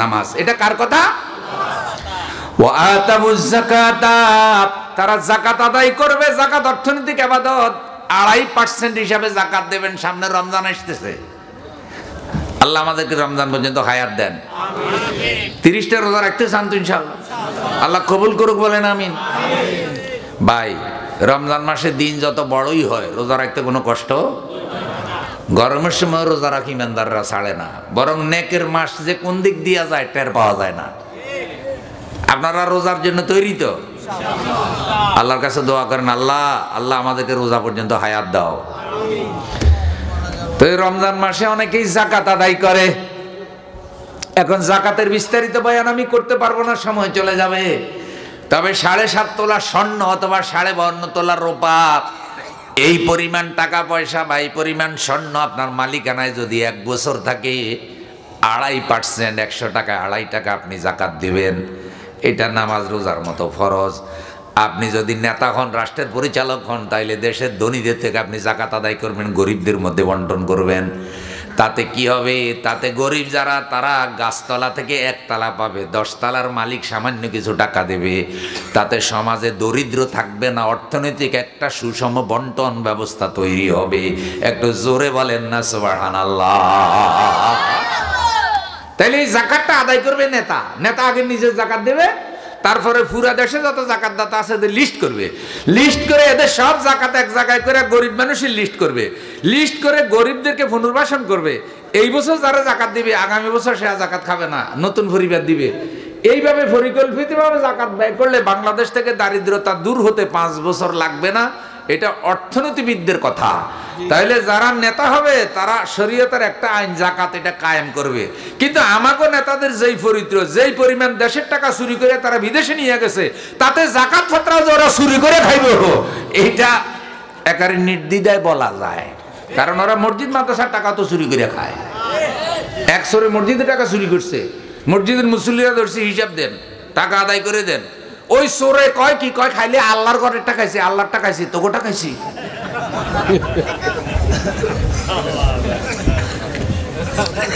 নামাজ। এটা কার কথা? ওয়া আতাবুজ যাকাতা, তারা যাকাত আদায় করবে। যাকাত অর্থনৈতিক ইবাদত, 2.5% হিসাবে যাকাত দেবেন। সামনে রমজান আসতেছে, আল্লাহ আমাদেরকে রমজান পর্যন্ত হায়াত দেন। 30টা রোজা রাখতে চান তো ইনশাআল্লাহ, আল্লাহ কবুল করুক, বলেন আমিন। ভাই, রমজান মাসে দিন যত বড়ই হয় রোজা রাখতে কোনো কষ্ট। গরমের সময় রোজা রাখি ইমানদাররা ছাড়ে না, বরং নেকের মাস যে কোন দিক দিয়া যায় টের পাওয়া যায় না। আপনারা রোজার জন্য তৈরি তো? আল্লাহর কাছে দোয়া করেন, আল্লাহ আল্লাহ আমাদেরকে রোজা পর্যন্ত হায়াত দাও। তো এই রমজান মাসে অনেকেই যাকাত আদায় করে। এখন যাকাতের বিস্তারিত বয়ান আমি করতে পারবো না, সময় চলে যাবে। তবে 7.5 তোলা স্বর্ণ অথবা 52.5 তোলা রূপা, এই পরিমাণ টাকা পয়সা বা এই পরিমাণ স্বর্ণ আপনার মালিকানায় যদি 1 বছর থাকে, 2.5%, 100 টাকা 2.5 টাকা আপনি যাকাত দিবেন। এটা নামাজ রোজার মতো ফরজ। আপনি যদি নেতা হন, রাষ্ট্রের পরিচালক হন, তাইলে দেশের ধনীদের থেকে আপনি যাকাত আদায় করবেন, গরিবদের মধ্যে বন্টন করবেন। তাতে কি হবে? তাতে গরিব যারা, তারা গাছতলা থেকে 1 তালা পাবে, 10 তালার মালিক সামান্য কিছু টাকা দেবে। তাতে সমাজে দরিদ্র থাকবে না, অর্থনৈতিক একটা সুষম বন্টন ব্যবস্থা তৈরি হবে। একটু জোরে বলেন না সুবহানাল্লাহ। তাইলে এই যাকাতটা আদায় করবে নেতা। নেতা আগে নিজে যাকাত দেবে, তারপরে পুরা দেশে যত যাকাতদাতা আছে এদের লিস্ট করবে। লিস্ট করে এদের সব যাকাত এক জায়গায় করে গরিব মানুষের লিস্ট করবে। লিস্ট করে গরিবদেরকে পুনর্বাসন করবে। এই বছর যারা যাকাত দিবে, আগামী বছর সে যাকাত খাবে না, নতুন পরিবার দিবে। এইভাবে পরিকল্পিতভাবে যাকাত ব্যয় করলে বাংলাদেশ থেকে দারিদ্রতা দূর হতে 5 বছর লাগবে না। এটা অর্থনীতিবিদদের কথা। তাইলে যারা নেতা হবে তারা শরীয়তের একটা আইন যাকাত এটা কায়েম করবে। কিন্তু আমাগো নেতাদের যেই চরিত্র, যেই পরিমাণ দেশের টাকা চুরি করে তারা বিদেশে নিয়ে গেছে, তাতে যাকাত ফতরা যে ওরা চুরি করে খাইবে, এইটা একেবারে নির্দ্বিধায় বলা যায়। কারণ ওরা মসজিদ মাদ্রাসার টাকা তো চুরি করে খায়। 100 মসজিদের টাকা চুরি করছে, মসজিদের মুসল্লিরা ধরছে, হিসাব দেন, টাকা আদায় করে দেন। ওই চোরে কয় কি কয়, খাইলে আল্লাহর ঘরের টাকা খাইছি, আল্লাহর টাকা খাইছি, তোকে টাকা খাইছি।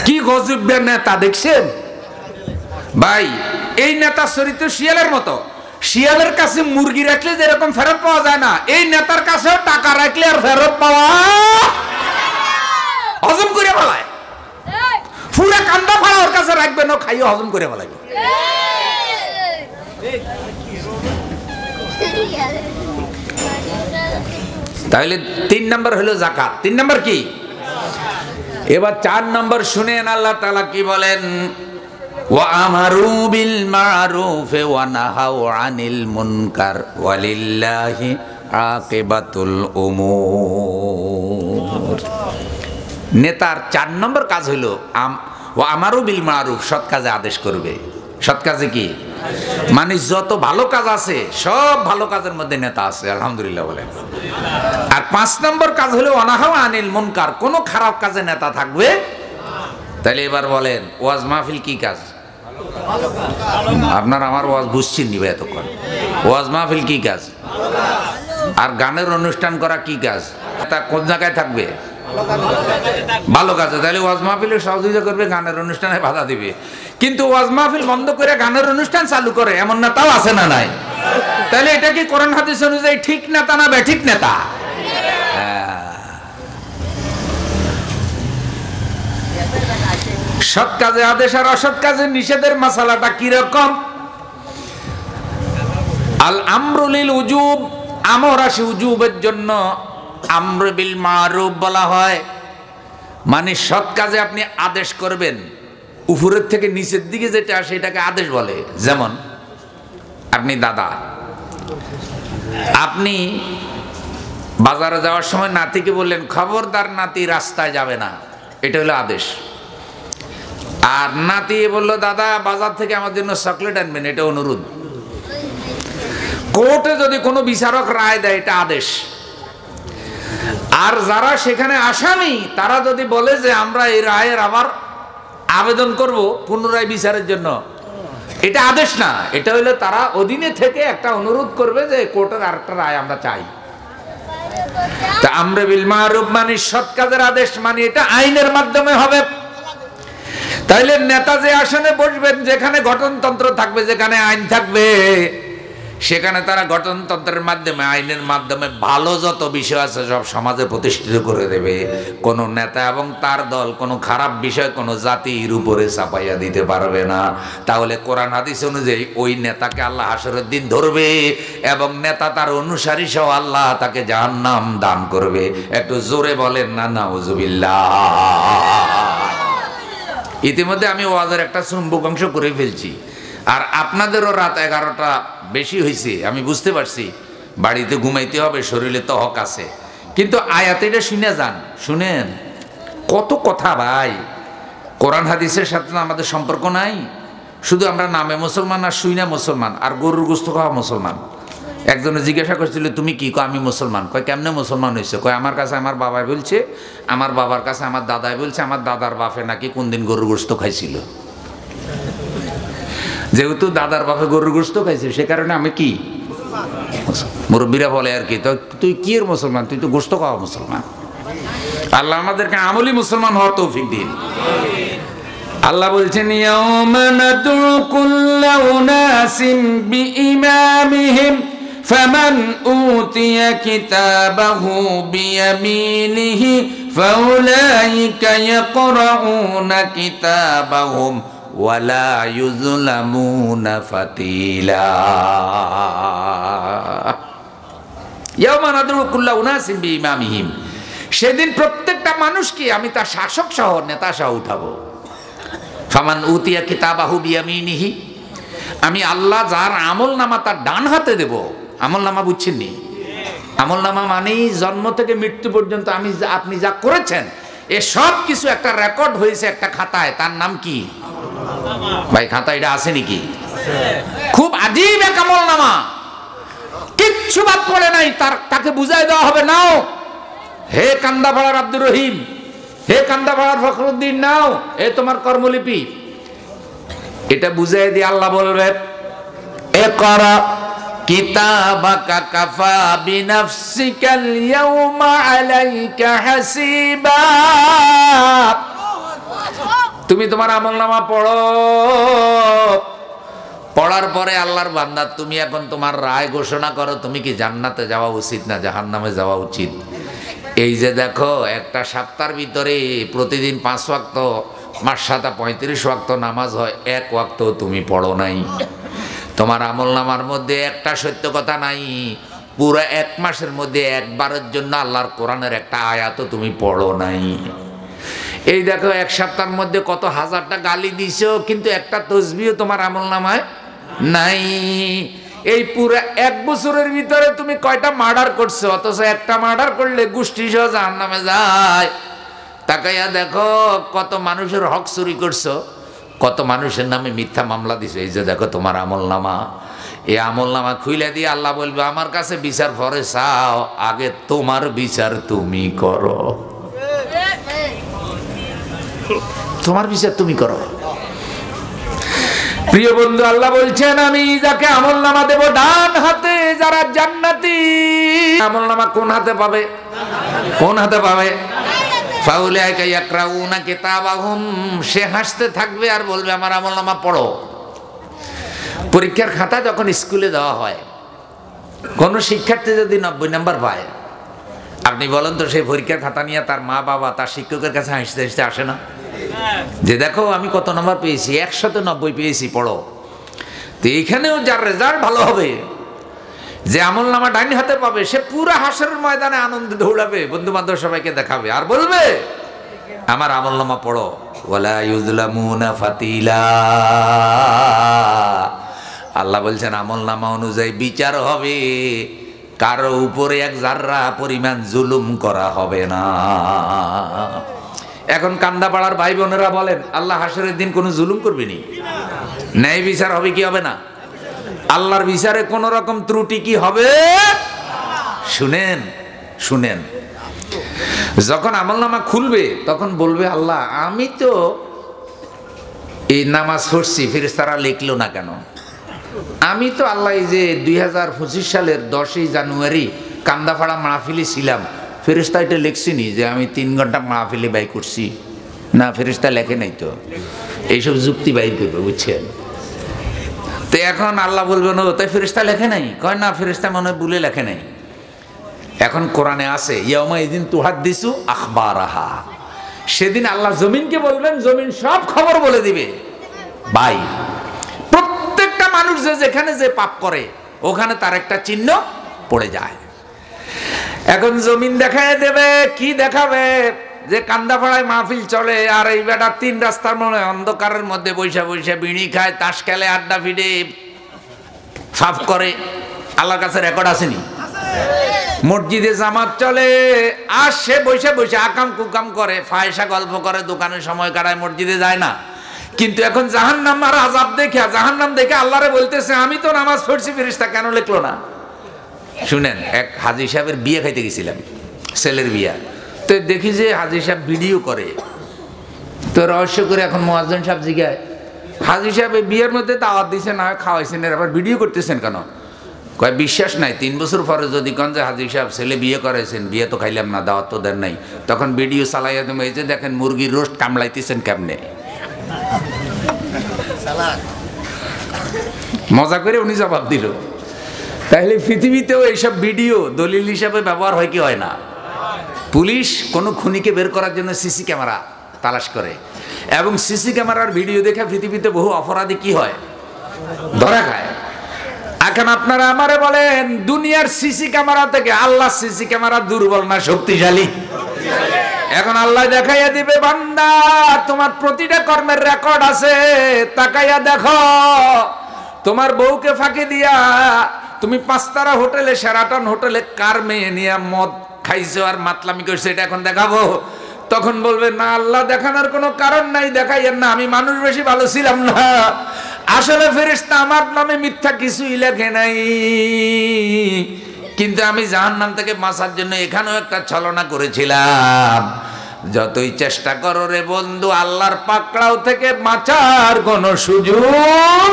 কি গজব নেতা দেখছেন ভাই? এই নেতা চরিত্র শিয়ালের মতো। শিয়ালের কাছে মুরগি রাখলে যেরকম ফেরত পাওয়া যায় না, এই নেতার কাছেও টাকা রাখলে আর ফেরত পাওয়া, হজম করে ফেলায়। পুরা কান্দা ফাড়া ওর কাছে রাখবেন, ও খাইয়ে হজম করে ফেলাইবে। তাহলে 3 নম্বর হলো যাকাত। 3 নম্বর কি? এবার 4 নম্বর শুনেন আল্লাহ তাআলা কি বলেন, ওয়া আমারু বিল মারুফ ওয়া নাহাউ আনিল মুনকার ওয়ালিল্লাহি আকিবাতুল উমুর। নেতার 4 নম্বর কাজ হলো ওয়া আমারু বিল মারুফ, সৎ কাজে আদেশ করবে। সৎ কাজে কি মানে যত ভালো কাজ আছে সব ভালো কাজের মধ্যে নেতা আছে, আলহামদুলিল্লাহ বলেন। আর 5 নম্বর কাজ হলো অনাহাও আনিল মুনকার, কোন খারাপ কাজে নেতা থাকবে। তাহলে এবার বলেন ওয়াজ মাহফিল কি কাজ? আপনার আমার ওয়াজ বুঝছেন নিবে এতক্ষণ। ওয়াজ মাহফিল কি কাজ? আর গানের অনুষ্ঠান করা কি কাজ? তা কোন জায়গায় থাকবে? ভালো কাজে। তাহলে ওয়াজ মাহফিলে সহযোগিতা করবে, গানের অনুষ্ঠানে বাধা দিবে। কিন্তু ওয়াজ মাহফিল বন্ধ করে গানের অনুষ্ঠান চালু করে এমন নেতাও আছে না নাই? তাহলে এটা কি কোরআন হাদিস অনুযায়ী ঠিক নেতা না বেঠিক নেতা? সৎ কাজে আদেশ আর অসৎ কাজে নিষেধের মাসালাটা কি রকম? আল আমরু লিল উজুব, আমর আসে উজুবের জন্য। আমর বিল মারুফ বলা হয় মানে সৎ কাজে আপনি আদেশ করবেন, উপরের থেকে নিচের দিকে যেটা আসে এটাকে আদেশ বলে। যেমন আপনি দাদা, আপনি বাজারে যাওয়ার সময় নাতিকে বললেন খবরদার নাতি রাস্তায় যাবে না, এটা হলো আদেশ। আর নাতি বললো দাদা বাজার থেকে আমার জন্য চকলেট আনবেন, এটা অনুরোধ। কোর্টে যদি কোনো বিচারক রায় দেয় এটা আদেশ। আর যারা সেখানে আসামি তারা যদি বলে যে আমরা এই রায়ের আবার আবেদন করব পুনরায় বিচারের জন্য, এটা আদেশ না, এটা হইলো তারা অধীনে থেকে একটা অনুরোধ করবে যে কোর্টের আরেকটা রায় আমরা চাই। তা আমরে বিল মারুফ মানে সৎ কাজের আদেশ, মানে এটা আইনের মাধ্যমে হবে। তাইলে নেতা যে আসনে বসবেন, যেখানে গঠনতন্ত্র থাকবে, যেখানে আইন থাকবে, সেখানে তারা গঠনতন্ত্রের মাধ্যমে আইনের মাধ্যমে ভালো যত বিষয় আছে সব সমাজে প্রতিষ্ঠিত করে দেবে। কোনো নেতা এবং তার দল কোনো খারাপ বিষয় কোনো জাতির উপরে চাপাইয়া দিতে পারবে না। তাহলে কোরআন হাদিস অনুযায়ী ওই নেতাকে আল্লাহ হাসরের দিন ধরবে এবং নেতা তার অনুসারী সহ আল্লাহ তাকে জাহান্নাম দান করবে। একটু জোরে বলেন না নাউজুবিল্লাহ। ইতিমধ্যে আমি ওয়াজের একটা চুম্বক অংশ করে ফেলছি, আর আপনাদেরও রাত 11টা বেশি হয়েছে, আমি বুঝতে পারছি। বাড়িতে ঘুমাইতে হবে, শরীরে তো হক আছে, কিন্তু আয়াত এটা শুনে যান। শুনেন কত কথা ভাই, কোরআন হাদিসের সাথে আমাদের সম্পর্ক নাই। শুধু আমরা নামে মুসলমান আর শুই না মুসলমান, আর গরুর গোস্ত খাওয়া মুসলমান। একজনে জিজ্ঞাসা করছিল তুমি কি? কয় আমি মুসলমান। কয় কেমনে মুসলমান হয়েছে? কয় আমার কাছে আমার বাবাই বলছে, আমার বাবার কাছে আমার দাদাই বলছে, আমার দাদার বাপে নাকি কোন দিন গরুর গোস্ত খাইছিল। যেহেতু দাদার বাপে গরুর গোস্ত খাইছে সে কারণে আমি কি মুরব্বীরা বলে আর কি, তো তুই কি এর মুসলমান? তুই তো গোস্ত খাওয়া মুসলমান। আল্লাহ আমাদেরকে আমলি মুসলমান হওয়ার তৌফিক দিন। আল্লাহ বলছেন ইয়াউমা নাদউ কুল্লা উনাসিন বিইমামিহিম ফামান উতিয়া কিতাবাহু বিয়ামিনিহি ফাউলাইকা ইয়াকরাউনা কিতাবাহুম ওয়ালা ইউযলামুনা ফাতিলা। ইয়াউমা নাদউ কুল্লা উনাসিন বিইমামিহিম, সেদিন প্রত্যেকটা মানুষকে আমি তার শাসক সহ নেতা সহ উঠাবো। ফামান উতিয়া কিতাবাহু বিয়ামিনিহি, আমি আল্লাহ যার আমল নামা তার ডান হাতে দেব। আমল নামা বুঝছেন নি? আমল নামা মানেই জন্ম থেকে মৃত্যু পর্যন্ত আমি আপনি যা করেছেন এ সব কিছু একটা রেকর্ড হয়েছে একটা খাতায়, তার নাম কি ভাই? খাতা এটা আছে নাকি? খুব আজীব এক আমল নামা, কিচ্ছু বাদ পড়ে নাই। তাকে বুঝাই দেওয়া হবে, নাও হে কান্দাপাড়ার আব্দুর রহিম, হে কান্দাপাড়ার ফখরুদ্দিন, নাও এ তোমার কর্মলিপি। এটা বুঝাই দিয়ে আল্লাহ বলবে ইকরা কিতাবাকা কাফা বিনাফসিকাল ইয়াউমা আলাইকা হাসিবা। তুমি তোমার আমলনামা পড়ো, পড়ার পরে আল্লাহর বান্দা তুমি এখন তোমার রায় ঘোষণা করো, তুমি কি জান্নাতে যাওয়া উচিত না জাহান্নামে যাওয়া উচিত। এই যে দেখো একটা সপ্তাহের ভিতরে প্রতিদিন 5 ওয়াক্ত মাস সাতা 35 ওয়াক্ত নামাজ হয়, এক ওয়াক্ত তুমি পড়ো নাই। তোমার আমলনামার মধ্যে একটা সত্য কথা নাই। পুরো এক মাসের মধ্যে একবারের জন্য আল্লাহর কোরআনের একটা আয়াতও তুমি পড়ো নাই। এই দেখো, এক সপ্তাহের মধ্যে কত হাজারটা গালি দিছো, কিন্তু একটা তসবিহও তোমার আমলনামায় নাই। এই পুরো এক বছরের ভিতরে তুমি কয়টা মার্ডার করছো, অথচ একটা মার্ডার করলে গোষ্ঠী সহ জাহান্নামে যায়। তাকাইয়া দেখো কত মানুষের হক চুরি করছো, কত মানুষের নামে মিথ্যা মামলা দিছো। এই যে দেখো তোমার আমলনামা, এই আমলনামা খুইলে দিয়ে আল্লাহ বলবে আমার কাছে বিচার পরে চাও, আগে তোমার বিচার তুমি করো, তোমার বিচার তুমি করো। প্রিয় বন্ধু, আল্লাহ বলছেন আমি যাকে আমলনামা দেব ডান হাতে, যারা জান্নাতি। আমলনামা কোন হাতে পাবে? কোন হাতে পাবে? ফাউলাইকা ইয়াকরাউনা কিতাবাহুম, সে হাসতে থাকবে আর বলবে আমার আমলনামা পড়ো। পরীক্ষার খাতা যখন স্কুলে দেওয়া হয়, কোন শিক্ষার্থী যদি 90 নাম্বার পায়, আপনি বলেন তো সেই পরীক্ষার খাতা নিয়ে তার মা বাবা তার শিক্ষকের কাছে হাসতে হাসতে আসে না যে দেখো আমি কত নাম্বার পেয়েছি, 190 পেয়েছি, পড়ো। তো এইখানেও যার রেজাল্ট ভালো হবে, যে আমলনামা ডাইন হাতে পাবে, সে পুরো হাসরের ময়দানে আনন্দে দৌড়াবে, বন্ধু বান্ধব সবাইকে দেখাবে আর বলবে আমার আমলনামা পড়ো। ওয়ালা ইউযলামুনা ফাতিলা, আল্লাহ বলছেন আমলনামা অনুযায়ী বিচার হবে, কারো উপরে এক জাররা পরিমাণ জুলুম করা হবে না। এখন কান্দাপাড়ার ভাই বোনেরা বলেন, আল্লাহ হাসরের দিন কোনো জুলুম করবে নি? ন্যায় বিচার হবে কি হবে না? আল্লাহর বিচারে কোন রকম ত্রুটি কি হবে? শুনেন শুনেন, যখন আমলনামা খুলবে তখন বলবে আল্লাহ আমি তো এই নামাজ পড়ছি, ফেরেশতারা লিখলো না কেন? আমি তো আল্লাহ এই যে 2025 সালের 10ই জানুয়ারি কান্দাপাড়া মাহফিলে ছিলাম, ফেরেশতা এটা লিখছিনি যে আমি 3 ঘন্টা মাহফিলে ব্যয় করছি? না, ফেরেশতা লেখে নাই তো। এইসব যুক্তি বাইর করবে, বুঝছেন? তো এখন আল্লাহ বলবেন ও তাই ফেরেশতা লেখে নাই? কয় না, ফেরেশতা মনে হয় ভুলে লেখে নাই। এখন কোরআনে আছে ইয়াউমা ইযিন তুহাদ্দিসু আখবারাহা, সেদিন আল্লাহ জমিনকে বলবেন, জমিন সব খবর বলে দিবে। ভাই, প্রত্যেকটা মানুষ যে যেখানে যে পাপ করে ওখানে তার একটা চিহ্ন পড়ে যায়। এখন জমিন দেখায় দেবে, কি দেখাবে? যে কান্দাপাড়ায় মাহফিল চলে আর এই বেটা 3 রাস্তার মনে অন্ধকারের মধ্যে বৈশা বৈশা বিড়ি খায়, তাস খেলে, আড্ডা ফিডে, সাফ করে। আল্লাহর কাছে রেকর্ড আসেনি? মসজিদে জামাত চলে আর সে বৈশা বৈশা আকাম কুকাম করে, ফায়সা গল্প করে, দোকানে সময় কাটায়, মসজিদে যায় না। কিন্তু এখন জাহান্নাম আর আযাব দেখে, জাহান্নাম দেখে আল্লাহরে বলতেছে আমি তো নামাজ পড়ছি, ফেরেশতা কেন লিখলো না? শুনেন, এক হাজী সাহেবের বিয়ে খাইতে গেছিলাম, ছেলের বিয়া। তো দেখি যে হাজী সাহেব ভিডিও করে, তো রহস্য করে এখন মুয়াজ্জিন সাহেব জিজ্ঞাসা, হাজী সাহেব বিয়ের মধ্যে দাওয়াত দিয়েছেন, না খাওয়াইছেন, আবার ভিডিও করতেছেন কেন? কয় বিশ্বাস নাই, 3 বছর পরে যদি কন যে হাজী সাহেব ছেলে বিয়ে করেছেন, বিয়ে তো খাইলাম না, দাওয়াত তো দেন নাই, তখন ভিডিও চালাইয়া তুমি এই যে দেখেন মুরগির রোস্ট কামড়াইতেছেন কেমনে। মজা করে উনি জবাব দিল। তাহলে পৃথিবীতেও এইসব ভিডিও দলিল হিসাবে ব্যবহার হয় কি হয় না? পুলিশ কোনো খুনিকে বের করার জন্য সিসি ক্যামেরা তালাশ করে, এবং সিসি ক্যামেরার ভিডিও দেখে পৃথিবীতে বহু অপরাধী কি হয়? ধরা খায়। এখন আপনারা আমারে বলেন, দুনিয়ার সিসি ক্যামেরা থেকে আল্লাহ সিসি ক্যামেরা দুর্বল না শক্তিশালী? এখন আল্লাহ দেখাইয়া দিবে, বান্দা তোমার প্রতিটা কর্মের রেকর্ড আছে, তাকাইয়া দেখো। তোমার বউকে ফাঁকি দিয়া তুমি 5 তারা হোটেলে, শেরাটন হোটেলে কার মেয়ে নিয়ে মদ খাইছো আর মাতলামি করছো, এটা এখন দেখাবো? তখন বলবে না আল্লাহ দেখানোর কোনো কারণ নাই, দেখাইয়েন না, আমি মানুষ বেশি ভালো ছিলাম না। আসলে ফেরেশতা আমার নামে মিথ্যা কিছুই লেখে নাই, কিন্তু আমি জাহান্নাম থেকে বাঁচার জন্য এখানেও একটা ছলনা করেছিলাম। যতই চেষ্টা করো রে বন্ধু, আল্লাহর পাকড়াও থেকে বাঁচার কোনো সুযোগ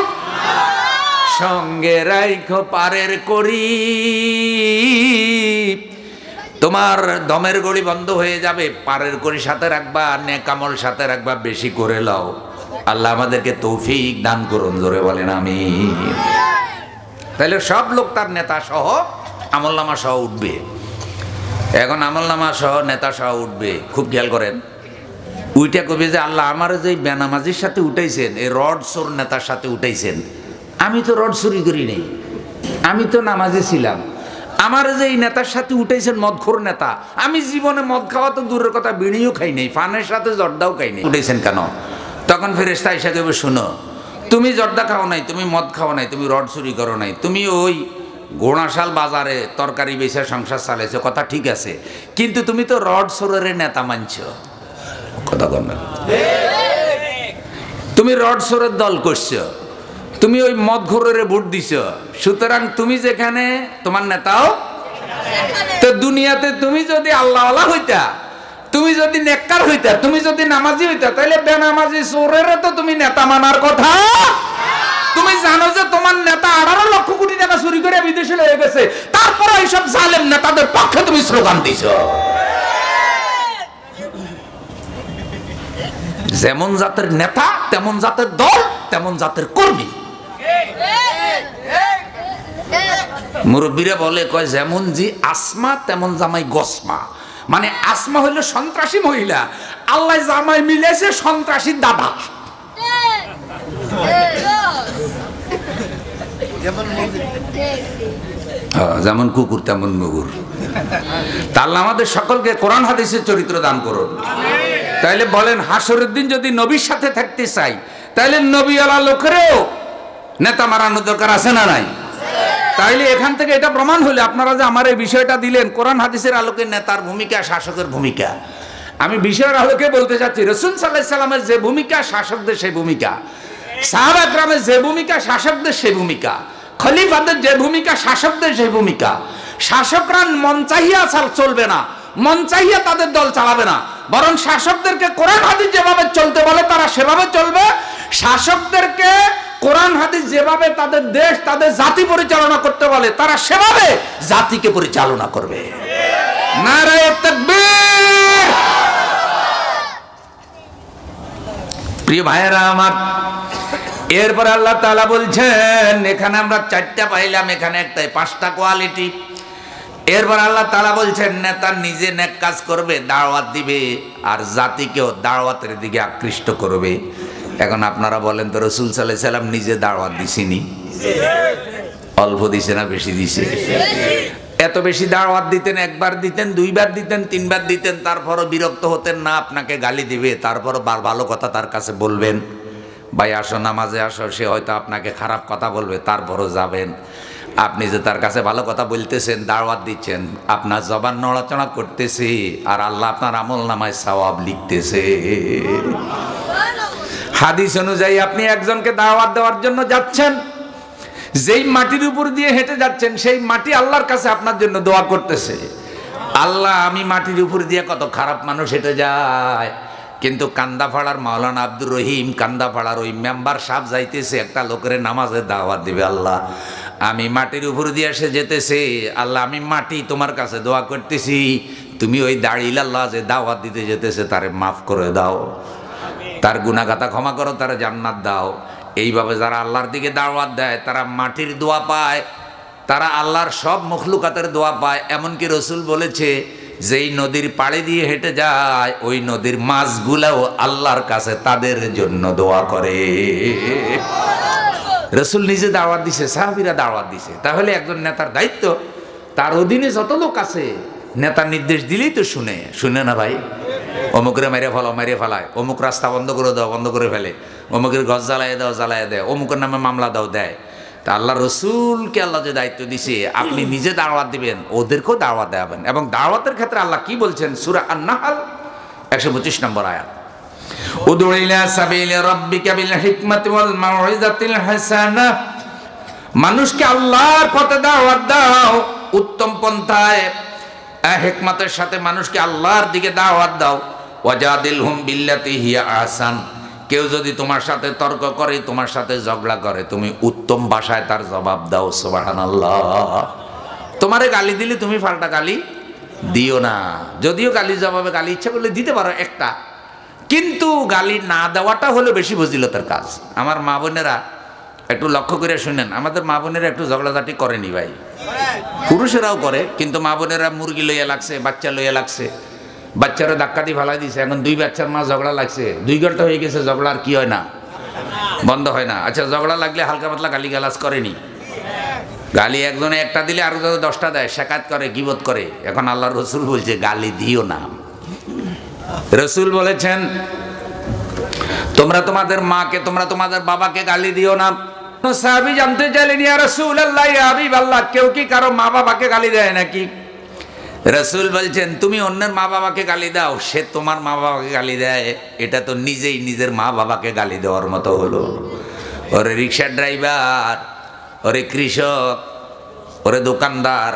সঙ্গে রাইখো পারের করি। তোমার দমের গড়ি বন্ধ হয়ে যাবে, পারের করি সাথে রাখবা, নেকামল সাথে রাখবা, বেশি করে লাও। আল্লাহ আমাদেরকে তৌফিক দান করুন, জোরে বলেন আমিন। তাহলে সব লোক তার নেতা সহ আমলনামা সহ উঠবে। এখন আমলনামা সহ নেতা সহ উঠবে, খুব খেয়াল করেন। ওইটা কবে যে আল্লাহ আমার যে বেনামাজির সাথে উঠাইছেন, এই রড চোর নেতার সাথে উঠাইছেন, আমি তো রড চুরি করি নাই, আমি তো নামাজে ছিলাম, আমার যে এই নেতার সাথে উঠাইছেন মদখোর নেতা, আমি জীবনে মদ খাওয়া তো দূরের কথা, বিড়িও খাই নাই, পানের সাথে জর্দাও খাই নাই, উঠাইছেন কেন? তখন ফেরেশতা এসে কবে, শুনো, তুমি জর্দা খাও নাই, তুমি মদ খাও নাই, তুমি রড চুরি করো নাই, তুমি ওই ঘোড়াশাল বাজারে তরকারি বেচে সংসার চালাইছো, কথা ঠিক আছে, কিন্তু তুমি তো রড চোরের নেতা মানছো, কথা বল না, তুমি রড চোরের দল করছো, তুমি ওই মদ ঘোরের ভোট দিছ, সুতরাং তুমি যেখানে তোমার নেতাও। তো দুনিয়াতে তুমি যদি আল্লাহওয়ালা হইতা, তুমি যদি নেককার হইতা, তুমি যদি নামাজি হইতা, তাহলে বেনামাজি চোরের তো তুমি নেতা মানার কথা। তুমি জানো যে তোমার নেতা 18 লক্ষ কোটি টাকা চুরি করে বিদেশে লয়ে গেছে, তারপর এইসব জালেম নেতাদের পক্ষে তুমি স্লোগান দিছ। যেমন জাতের নেতা তেমন জাতের দল, তেমন জাতের কর্মী। মুরব্বীরা বলে, কয় যেমন জি আসমা তেমন জামাই গসমা, মানে আসমা হইল সন্ত্রাসী মহিলা, আল্লাহ জামাই মিলেছে সন্ত্রাসীর দাদা। যেমন কুকুর তেমন মুগুর। তাহলে আমাদের সকলকে কোরআন হাদিসের চরিত্র দান করুন। তাইলে বলেন, হাসরের দিন যদি নবীর সাথে থাকতে চাই, তাইলে নবীওয়ালা লোকেরও নেতা মারানোর দরকার আছে না নাই? তাইলে এখান থেকে এটা প্রমাণ হলে, আপনারা যে আমার এই বিষয়টা দিলেন, কোরআন হাদিসের আলোকে নেতার ভূমিকা, শাসকের ভূমিকা, আমি বিষয়ের আলোকে বলতে চাচ্ছি, রাসূল সাল্লাল্লাহু আলাইহি সাল্লামের যে ভূমিকা, শাসকদের সেই ভূমিকা, সাহাবা একরামের যে ভূমিকা, শাসকদের সেই ভূমিকা, খলিফাদের যে ভূমিকা, শাসকদের সেই ভূমিকা। শাসকরা মন চাহিয়া চলবে না, মন চাহিয়া তাদের দল চালাবে না, বরং শাসকদেরকে কোরআন হাদিস যেভাবে চলতে বলে তারা সেভাবে চলবে। শাসকদেরকে কোরআন হাদিস যেভাবে তাদের দেশ, তাদের জাতি পরিচালনা করতে বলে, তারা সেভাবে জাতিকে পরিচালনা করবে। নারায়ে তাকবীর। প্রিয় ভাইয়েরা আমার, এরপর আল্লাহ তাআলা বলছেন, এখানে আমরা 4টা পাইলাম, এখানে একটাই 5টা কোয়ালিটি। এরপর আল্লাহ তাআলা বলছেন, নেতা নিজে নেক কাজ করবে, দাওয়াত দিবে, আর জাতিকেও দাওয়াতের দিকে আকৃষ্ট করবে। এখন আপনারা বলেন তো, রাসূল সাল্লাল্লাহু আলাইহি সাল্লাম নিজে দাওয়াত দিছেনি? অল্প দিছে না বেশি দিছে? এত বেশি দাওয়াত দিতেন, একবার দিতেন, 2বার দিতেন, 3বার দিতেন, তারপরও বিরক্ত হতেন না, আপনাকে গালি দিবে, তারপরও ভালো কথা তার কাছে বলবেন, ভাই আসো নামাজে আসো, সে হয়তো আপনাকে খারাপ কথা বলবে, তারপরও যাবেন। আপনি যে তার কাছে ভালো কথা বলতেছেন, দাওয়াত দিচ্ছেন, আপনার জবান নড়াচড়া করতেছে, আর আল্লাহ আপনার আমল নামায় সওয়াব লিখতেছে। হাদিস অনুযায়ী আপনি একজনকে দাওয়াত দেওয়ার জন্য যাচ্ছেন, যেই মাটির উপর দিয়ে হেঁটে যাচ্ছেন, সেই মাটি আল্লাহর কাছে আপনার জন্য দোয়া করতেছে, আল্লাহ আমি মাটির উপর দিয়ে কত খারাপ মানুষ হেঁটে যায়, কিন্তু কান্দাপাড়ার মাওলানা আব্দুর রহিম, কান্দাপাড়ার ওই মেম্বার সাহেব যাইতেছে একটা লোকের নামাজের দাওয়াত দিবে, আল্লাহ আমি মাটির উপর দিয়ে এসে যেতেছে, আল্লাহ আমি মাটি তোমার কাছে দোয়া করতেছি, তুমি ওই দাঁড়িয়ে আল্লাহ যে দাওয়াত দিতে যেতেছে তারে মাফ করে দাও, তার গুনাহগাতা ক্ষমা করো, তারা জান্নাত দাও। এইভাবে যারা আল্লাহর দিকে দাওয়াত দেয়, তারা মাটির দোয়া পায়, তারা আল্লাহর সব মখলুকাতের দোয়া পায়। এমনকি রাসূল বলেছে, যেই নদীর পাড়ে দিয়ে হেঁটে যায়, ওই নদীর মাছগুলাও আল্লাহর কাছে তাদের জন্য দোয়া করে। রাসূল নিজে দাওয়াত দিছে, সাহাবীরা দাওয়াত দিছে। তাহলে একজন নেতার দায়িত্ব, তার অধীনে যত লোক আছে, নেতার নির্দেশ দিলেই তো শুনে না ভাই, অমুকরে মেরে ফেলায়, অমুক রাস্তা বন্ধ করে দাও, বন্ধ করে ফেলে, অমুকের ঘর জ্বালায় দেয়, অমুকের নামে মামলা দেয়। তা আল্লাহ রসুলকে আল্লাহ যে দায়িত্ব দিছে, আপনি নিজে দাওয়াত দিবেন, ওদেরকেও দাওয়াত দেবেন। এবং দাওয়াতের ক্ষেত্রে আল্লাহ কি বলছেন, সূরা আন-নাহল 125 নম্বর আয়াত, উদউ ইলা সাবিলি রাব্বিকা বিল হিকমাতি ওয়াল মাউইজাতিল হাসানাহ, মানুষকে আল্লাহর পথে দাওয়াত দাও উত্তম পন্থায়, হিকমতের সাথে মানুষকে আল্লাহর দিকে দাওয়াত দাও। ওয়াজাদিলহুম বিল্লাতি হিয়া আহসান, কেউ যদি তোমার সাথে তর্ক করে, তোমার সাথে ঝগড়া করে, তুমি উত্তম ভাষায় তার জবাব দাও। সুবহানাল্লাহ। তোমারে গালি দিলে তুমি পাল্টা গালি দিও না, যদিও গালি জবাবে গালি ইচ্ছা করলে দিতে পারো একটা, কিন্তু গালি না দেওয়াটা হলো বেশি ফজিলতের কাজ। আমার মা বোনেরা একটু লক্ষ্য করে শুনেন, আমাদের মা বোনেরা একটু ঝগড়াঝাটি করেনি ভাই, পুরুষেরাও করে, কিন্তু মা বোনেরা মুরগি লইয়া লাগছে, বাচ্চা লইয়া লাগছে, বাচ্চারা ধাক্কা দিয়ে ফেলাই দিছে, এখন দুই বাচ্চার মা ঝগড়া লাগছে, 2 ঘন্টা হয়ে গেছে, ঝগড়া আর কি হয় না, বন্ধ হয় না। আচ্ছা ঝগড়া লাগলে হালকা পাতলা গালি গালাজ করেনি? গালি একজনে একটা দিলে আর 10টা দেয়, শেকাত করে, গীবত করে। এখন আল্লাহ রসুল বলছে গালি দিও না। রসুল বলেছেন তোমরা তোমাদের মাকে, তোমরা তোমাদের বাবাকে গালি দিও না। সাহাবী জানতে চাইলেন, ইয়া রাসূলুল্লাহ, ইয়া হাবিবাল্লাহ, কেউ কি কারো মা বাবাকে গালি দেয় নাকি? রসুল বলছেন তুমি অন্যের মা বাবাকে গালি দাও, সে তোমার মা বাবাকে গালি দেয়, এটা তো নিজেই নিজের মা বাবাকে গালি দেওয়ার মতো হলো। ওরে রিক্সা ড্রাইভার, ওরে কৃষক, ওরে দোকানদার,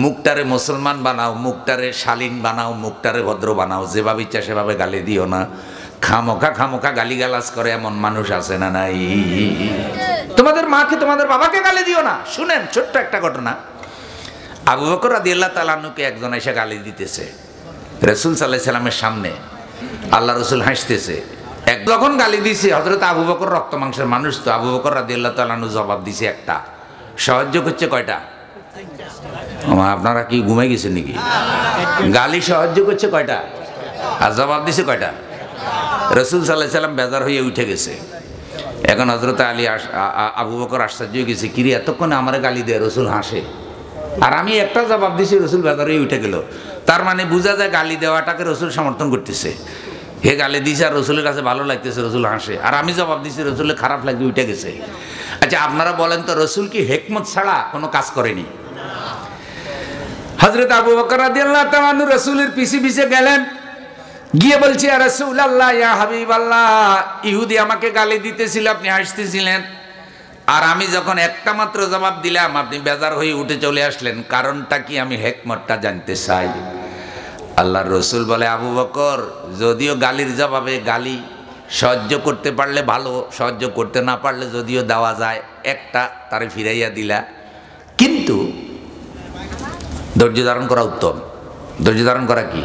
মুখটারে মুসলমান বানাও, মুখটারে শালীন বানাও, মুখটারে ভদ্র বানাও, যেভাবে ইচ্ছা সেভাবে গালি দিও না। খামোখা গালিগালাজ করে এমন মানুষ আছে না নাই? তোমাদের মাকে তোমাদের বাবাকে গালি দিও না। শুনেন ছোট্ট একটা ঘটনা। আবু বকর রাদিয়াল্লাহু তাআলা আনহুকে একজন এসে গালি দিতেছে রাসূল সাল্লাল্লাহু আলাইহি সাল্লামের সামনে। আল্লাহ রসুল হাসতেছে। যখন গালি দিছে, হযরত আবু বকর রক্ত মাংসের মানুষ, তো আবু বকর রাদিয়াল্লাহু তাআলা আনহু জবাব দিছে একটা। সাহায্য করছে কয়টা? আপনারা কি ঘুমাই গেছেন নাকি? গালি সাহায্য করছে কয়টা আর জবাব দিছে কয়টা? রাসূল সাল্লাল্লাহু আলাইহি সাল্লাম বেজার হয়ে উঠে গেছে। এখন হযরত আলী আবু বকর আশ্চর্য হয়ে গেছে, কিরে এতক্ষণে আমার গালি দেয়, রসুল হাসে, আর আমি একটা জবাব দিছি, রসুল বেজার হয়ে উঠে গেল। তার মানে বোঝা যায় গালি দেওয়াটাকে রসুল সমর্থন করতেছে। হে গালি দিছে আর রসুলের কাছে ভালো লাগতেছে, রসুল হাসে, আর আমি জবাব দিছি, রসুলের খারাপ লাগবে, উঠে গেছে। আচ্ছা আপনারা বলেন তো, রসুল কি হিকমত ছাড়া কোনো কাজ করেনি? হযরত আবু বকর রাদিয়াল্লাহু তাআলা আনহু রাসূলের পিছে পিছে গেলেন, গিয়ে বলছে, ইয়া রাসূলুল্লাহ, ইয়া হাবিবাল্লাহ, ইহুদি আমাকে গালি দিতেছিল, আপনি হাসতেছিলেন, আর আমি যখন একটা মাত্র জবাব দিলাম আপনি বেজার হয়ে উঠে চলে আসলেন, কারণটা কি? আমি হিকমতটা জানতে চাই। আল্লাহর রসুল বলে, আবু বকর, যদিও গালির জবাবে গালি সহ্য করতে পারলে ভালো, সহ্য করতে না পারলে যদিও দেওয়া যায়, একটা তারে ফিরাইয়া দিলা, কিন্তু ধৈর্য ধারণ করা উত্তম। ধৈর্য ধারণ করা কি?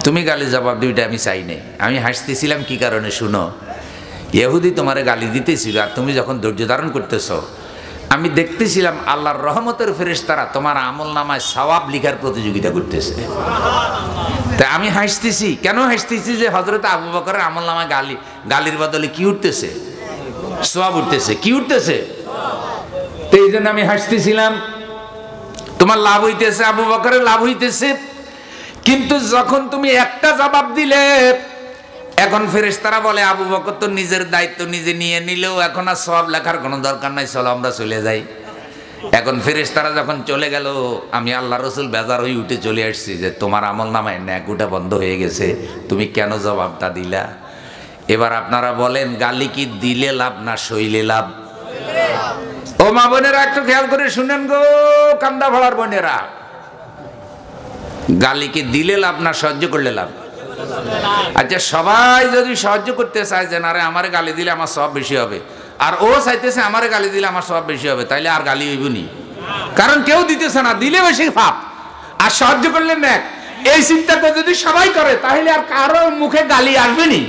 তুমি গালি জবাব দিবিটা আমি চাই নাই, আমি হাসতেছিলাম কি কারণে শুনো। ইহুদি তোমারে গালি দিতেছিল, আর তুমি যখন ধৈর্য ধারণ করতেছ, আমি দেখতেছিলাম আল্লাহর রহমতের ফেরেশতারা তোমার আমল নামায় সওয়াব লিখার প্রতিযোগিতা করতেছে। তাই আমি হাসতেছি। কেন হাসতেছি? যে হযরত আবু বকরের আমল নামায় গালির বদলে কি উঠতেছে? সওয়াব উঠতেছে। কি উঠতেছে? তো এই জন্য আমি হাসতেছিলাম। তোমার লাভ হইতেছে, আবু বকরের লাভ হইতেছে। কিন্তু যখন তুমি একটা জবাব দিলে, এখন ফেরেশতারা বলে, আবু বকর তো নিজের দায়িত্ব নিজে নিয়ে নিলেও এখন আর সওয়াব লেখার কোনো দরকার নাই, চলো আমরা চলে যাই। এখন ফেরেশতারা যখন চলে গেল, আমি আল্লাহ রসুল বেজার হয়ে উঠে চলে আসছি যে তোমার আমল নামায় ন্যাকুটা বন্ধ হয়ে গেছে, তুমি কেন জবাবটা দিলা? এবার আপনারা বলেন, গালি কি দিলে লাভ না সইলে লাভ? ও মা বোনেরা একটু খেয়াল করে শুনেন গো, কান্দা ভরার বোনেরা, গালি কি দিলে লাভ না সহ্য করলে লাভ? আচ্ছা সবাই যদি সহ্য করতে চায় যে না রে আমারে গালি দিলে আমার সওয়াব বেশি হবে, আর ও চাইতেছে আমারে গালি দিলে আমার সওয়াব বেশি হবে, তাইলে আর গালি হইব নি? কারণ কেউ দিতেছে না, দিলে বেশি পাপ আর সহ্য করলে নেক। এই চিন্তাটা যদি সবাই করে, তাহলে আর কারো মুখে গালি আসবে নি।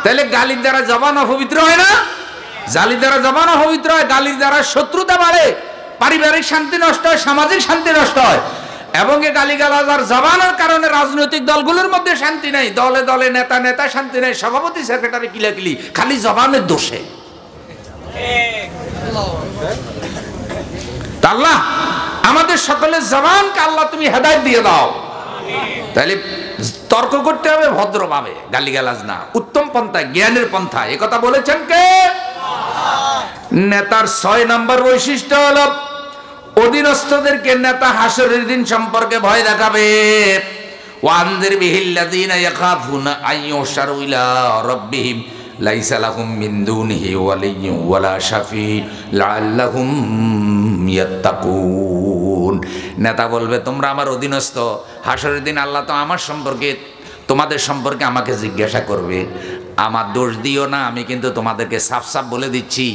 তাহলে গালির দ্বারা জবান অপবিত্র হয় না? গালির দ্বারা জবান অপবিত্র হয়, গালির দ্বারা শত্রুতা বাড়ে, পারিবারিক শান্তি নষ্ট হয়, সামাজিক শান্তি নষ্ট হয়, এবং এই গালিগালাজ আর জবানের কারণে রাজনৈতিক দলগুলোর মধ্যে শান্তি নাই, দলে দলে নেতা শান্তি নাই, সভাপতি সেক্রেটারি কিলাকিলি, খালি জবানের দোষে। আল্লাহ আমাদের সকলের জবানকে আল্লাহ তুমি হেদায়েত দিয়ে দাও। তাহলে তর্ক করতে হবে ভদ্রভাবে, গালিগালাজ না, উত্তম পন্থায়, জ্ঞানের পন্থায়। এ কথা বলেছেন কে? নেতার 6 নম্বর বৈশিষ্ট্য হলো অধীনস্থদেরকে নেতা হাসরের দিন সম্পর্কে ভয় দেখাবে। ওয়ানজির বিহিল্লাযিনা ইয়াখাফুনা আইয়ুশারু ইলা রাব্বিহিম লাইসা লাহুম মিন দুনিহি ওয়ালিয়্যুন ওয়ালা শাফি লাআল্লাহুম ইয়াত্তাকুন। নেতা বলবে, তোমরা আমার অধীনস্থ, হাসরের দিন আল্লাহ তো আমার সম্পর্কে, তোমাদের সম্পর্কে আমাকে জিজ্ঞাসা করবে, আমার দোষ দিও না, আমি কিন্তু তোমাদেরকে সাফ সাফ বলে দিচ্ছি,